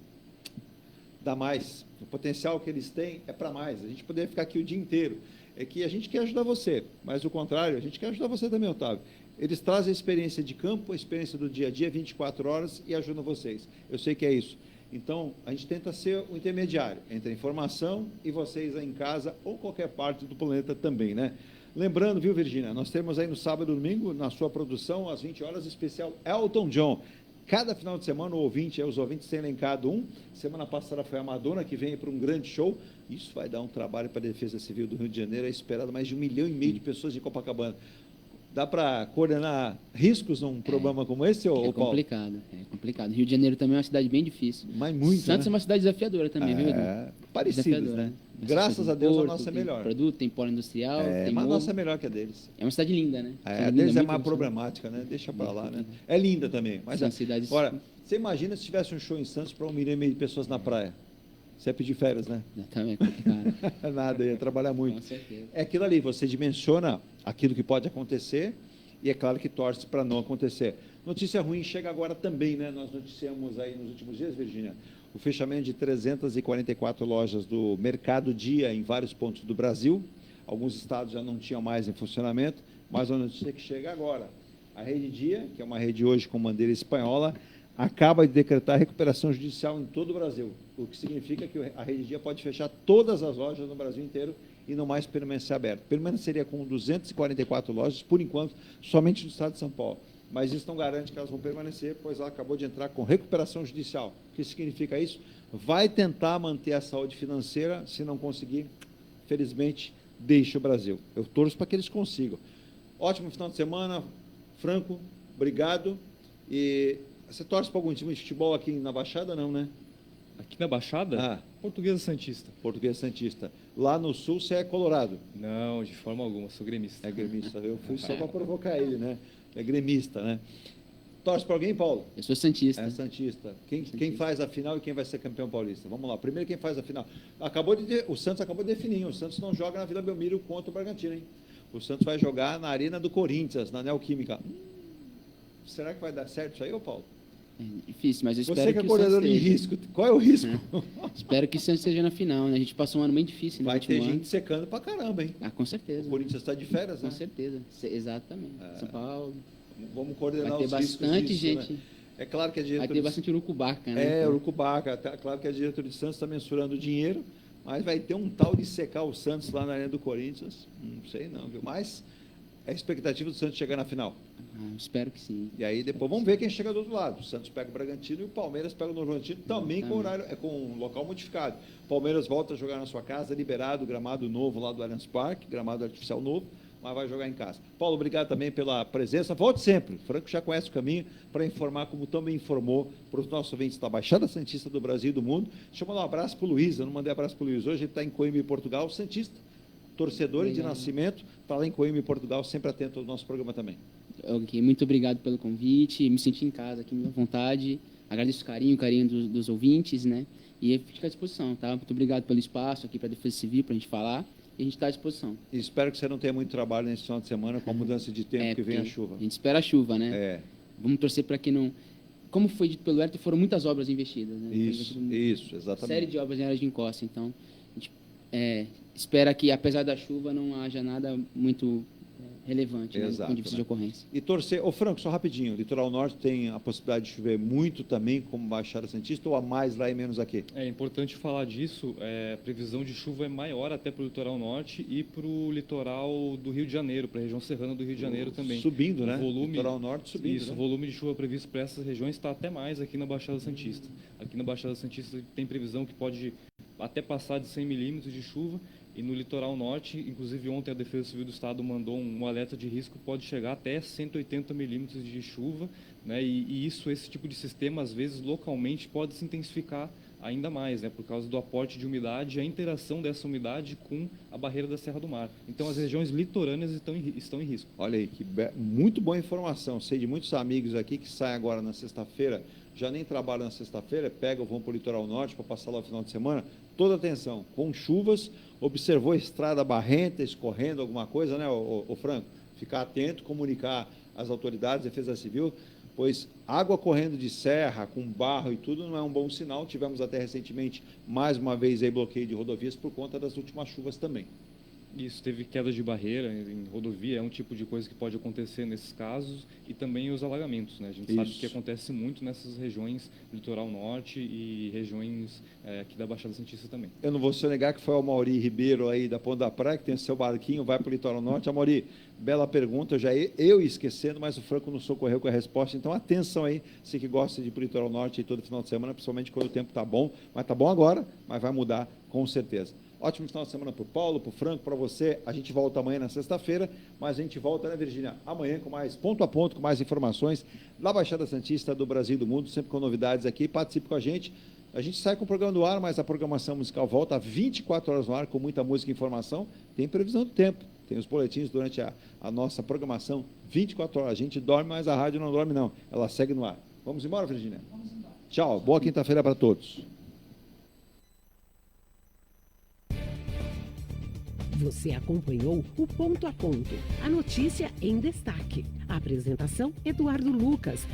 Dá mais. O potencial que eles têm é para mais. A gente poderia ficar aqui o dia inteiro. É que a gente quer ajudar você, mas o contrário, a gente quer ajudar você também, Otávio. Eles trazem a experiência de campo, a experiência do dia a dia, 24 horas, e ajudam vocês. Eu sei que é isso. Então, a gente tenta ser o intermediário entre a informação e vocês aí em casa ou qualquer parte do planeta também, né? Lembrando, viu, Virgínia, nós temos aí no sábado e domingo, na sua produção, às 20 horas, especial Elton John. Cada final de semana, os ouvintes têm elencado um. Semana passada foi a Madonna, que vem para um grande show. Isso vai dar um trabalho para a Defesa Civil do Rio de Janeiro. É esperado mais de 1,5 milhão de pessoas de Copacabana. Dá para coordenar riscos num problema como esse, Paulo? É complicado. Rio de Janeiro também é uma cidade bem difícil. Mas muito, Santos né? é uma cidade desafiadora também, viu, Edu? Parecidos, né? Graças a Deus, a nossa é melhor. Tem produto, tem polo industrial, tem mas a nossa é melhor que a deles. É uma cidade linda, né? A deles é mais problemática, né? Deixa para lá, né? É linda também. Mas são cidades... Agora, você imagina se tivesse um show em Santos para 1,5 milhão de pessoas na praia? Você ia pedir férias, né? Também é complicado. Nada, ia trabalhar muito. Com certeza. É aquilo ali, você dimensiona aquilo que pode acontecer e é claro que torce para não acontecer. Notícia ruim chega agora também, né? Nós noticiamos aí nos últimos dias, Virgínia, o fechamento de 344 lojas do Mercado Dia em vários pontos do Brasil. Alguns estados já não tinham mais em funcionamento, mas a notícia que chega agora. A Rede Dia, que é uma rede hoje com bandeira espanhola, acaba de decretar recuperação judicial em todo o Brasil, o que significa que a Rede Dia pode fechar todas as lojas no Brasil inteiro e não mais permanecer aberto. Permaneceria com 244 lojas, por enquanto, somente no estado de São Paulo. Mas isso não garante que elas vão permanecer, pois ela acabou de entrar com recuperação judicial. O que significa isso? Vai tentar manter a saúde financeira, se não conseguir, felizmente, deixa o Brasil. Eu torço para que eles consigam. Ótimo final de semana, Franco, obrigado. E você torce para algum time de futebol aqui na Baixada, não, né? Aqui na Baixada? Portuguesa Santista. Portuguesa Santista. Lá no Sul, você é colorado? Não, de forma alguma, sou gremista. É gremista, eu fui só para provocar ele, né? É gremista, né? Torce para alguém, Paulo? Eu sou santista. É santista. Quem faz a final e quem vai ser campeão paulista? Vamos lá. Primeiro, quem faz a final? O Santos acabou de definir. O Santos não joga na Vila Belmiro contra o Bragantino, hein? O Santos vai jogar na Arena do Corinthians, na Neoquímica. Será que vai dar certo isso aí, ô Paulo? É difícil, mas eu espero Você que é corredor de risco. Qual é o risco? Espero que o Santos esteja na final, né? A gente passou um ano bem difícil. Vai ter gente secando pra caramba, hein? Com certeza. O Corinthians está de férias, né? Com certeza. Exatamente. São Paulo. Vamos coordenar os riscos. Vai ter bastante gente. Né? É claro que a diretoria... Vai ter bastante urucubaca, né? Urucubaca. É claro que a diretoria de Santos está mensurando o dinheiro, mas vai ter um tal de secar o Santos lá na Arena do Corinthians. Não sei não, viu? Mas é a expectativa do Santos chegar na final. Espero que sim. E aí depois vamos ver quem chega do outro lado. O Santos pega o Bragantino e o Palmeiras pega o Novo Horizontino, também com horário, com local modificado. O Palmeiras volta a jogar na sua casa, liberado, gramado novo lá do Allianz Parque, gramado artificial novo, mas vai jogar em casa. Paulo, obrigado também pela presença. Volte sempre. O Franco já conhece o caminho para informar, como também informou para os nossos ouvintes da Baixada Santista do Brasil e do mundo. Deixa eu mandar um abraço para o Luiz. Eu não mandei abraço para o Luiz hoje, ele está em Coimbra, Portugal, Santista, torcedor de nascimento, está lá em Coimbra, Portugal, sempre atento ao nosso programa também. Ok, muito obrigado pelo convite, me senti em casa aqui, à vontade, agradeço o carinho dos ouvintes, né, e fico à disposição, tá? Muito obrigado pelo espaço aqui para a Defesa Civil, para a gente falar, e a gente está à disposição. E espero que você não tenha muito trabalho nesse final de semana com a mudança de tempo que vem a chuva. A gente espera a chuva, né? Vamos torcer para que não... Como foi dito pelo Herto, foram muitas obras investidas, né? Isso, exatamente. Série de obras em áreas de encosta, então a gente espera que, apesar da chuva, não haja nada muito relevante, né, do ponto de vista de ocorrência. E torcer, Franco, só rapidinho, Litoral Norte tem a possibilidade de chover muito também, como Baixada Santista, ou a mais lá e menos aqui? É importante falar disso, a previsão de chuva é maior até para o Litoral Norte e para o litoral do Rio de Janeiro, para a região serrana do Rio de Janeiro também. Subindo, né? Litoral Norte subindo. Isso, né? O volume de chuva previsto para essas regiões está até mais aqui na Baixada Santista. Aqui na Baixada Santista tem previsão que pode até passar de 100 milímetros de chuva, E no litoral norte, inclusive ontem a Defesa Civil do Estado mandou um alerta de risco, pode chegar até 180 milímetros de chuva, né? E esse tipo de sistema, às vezes, localmente, pode se intensificar ainda mais, né? Por causa do aporte de umidade e a interação dessa umidade com a barreira da Serra do Mar. Então, as regiões litorâneas estão em risco. Olha aí, muito boa informação. Sei de muitos amigos aqui que saem agora na sexta-feira, já nem trabalham na sexta-feira, pegam, vão para o litoral norte para passar lá o final de semana. Toda atenção, com chuvas, observou a estrada barrenta, escorrendo alguma coisa, né, o Franco? Ficar atento, comunicar às autoridades, Defesa Civil, pois água correndo de serra, com barro e tudo, não é um bom sinal. Tivemos até recentemente, mais uma vez, aí, bloqueio de rodovias por conta das últimas chuvas também. Isso, teve queda de barreira em rodovia, é um tipo de coisa que pode acontecer nesses casos, e também os alagamentos, né? A gente sabe que acontece muito nessas regiões litoral norte e regiões aqui da Baixada Santista também. Eu não vou se negar que foi o Amauri Ribeiro aí da Ponta da Praia, que tem o seu barquinho, vai para o litoral norte. Amauri, bela pergunta, eu ia esquecendo, mas o Franco nos socorreu com a resposta, então atenção aí, você que gosta de ir para o litoral norte aí todo final de semana, principalmente quando o tempo está bom, mas está bom agora, mas vai mudar com certeza. Ótimo final de semana para o Paulo, para o Franco, para você. A gente volta amanhã na sexta-feira, mas a gente volta, né, Virgínia? Amanhã com mais ponto a ponto, com mais informações da Baixada Santista, do Brasil e do mundo, sempre com novidades aqui. Participe com a gente. A gente sai com o programa do ar, mas a programação musical volta 24 horas no ar, com muita música e informação. Tem previsão do tempo, tem os boletins durante a nossa programação 24 horas. A gente dorme, mas a rádio não dorme, não. Ela segue no ar. Vamos embora, Virgínia? Vamos embora. Tchau, boa quinta-feira para todos. Você acompanhou o Ponto a Ponto, a notícia em destaque. A apresentação, Eduardo Lucas.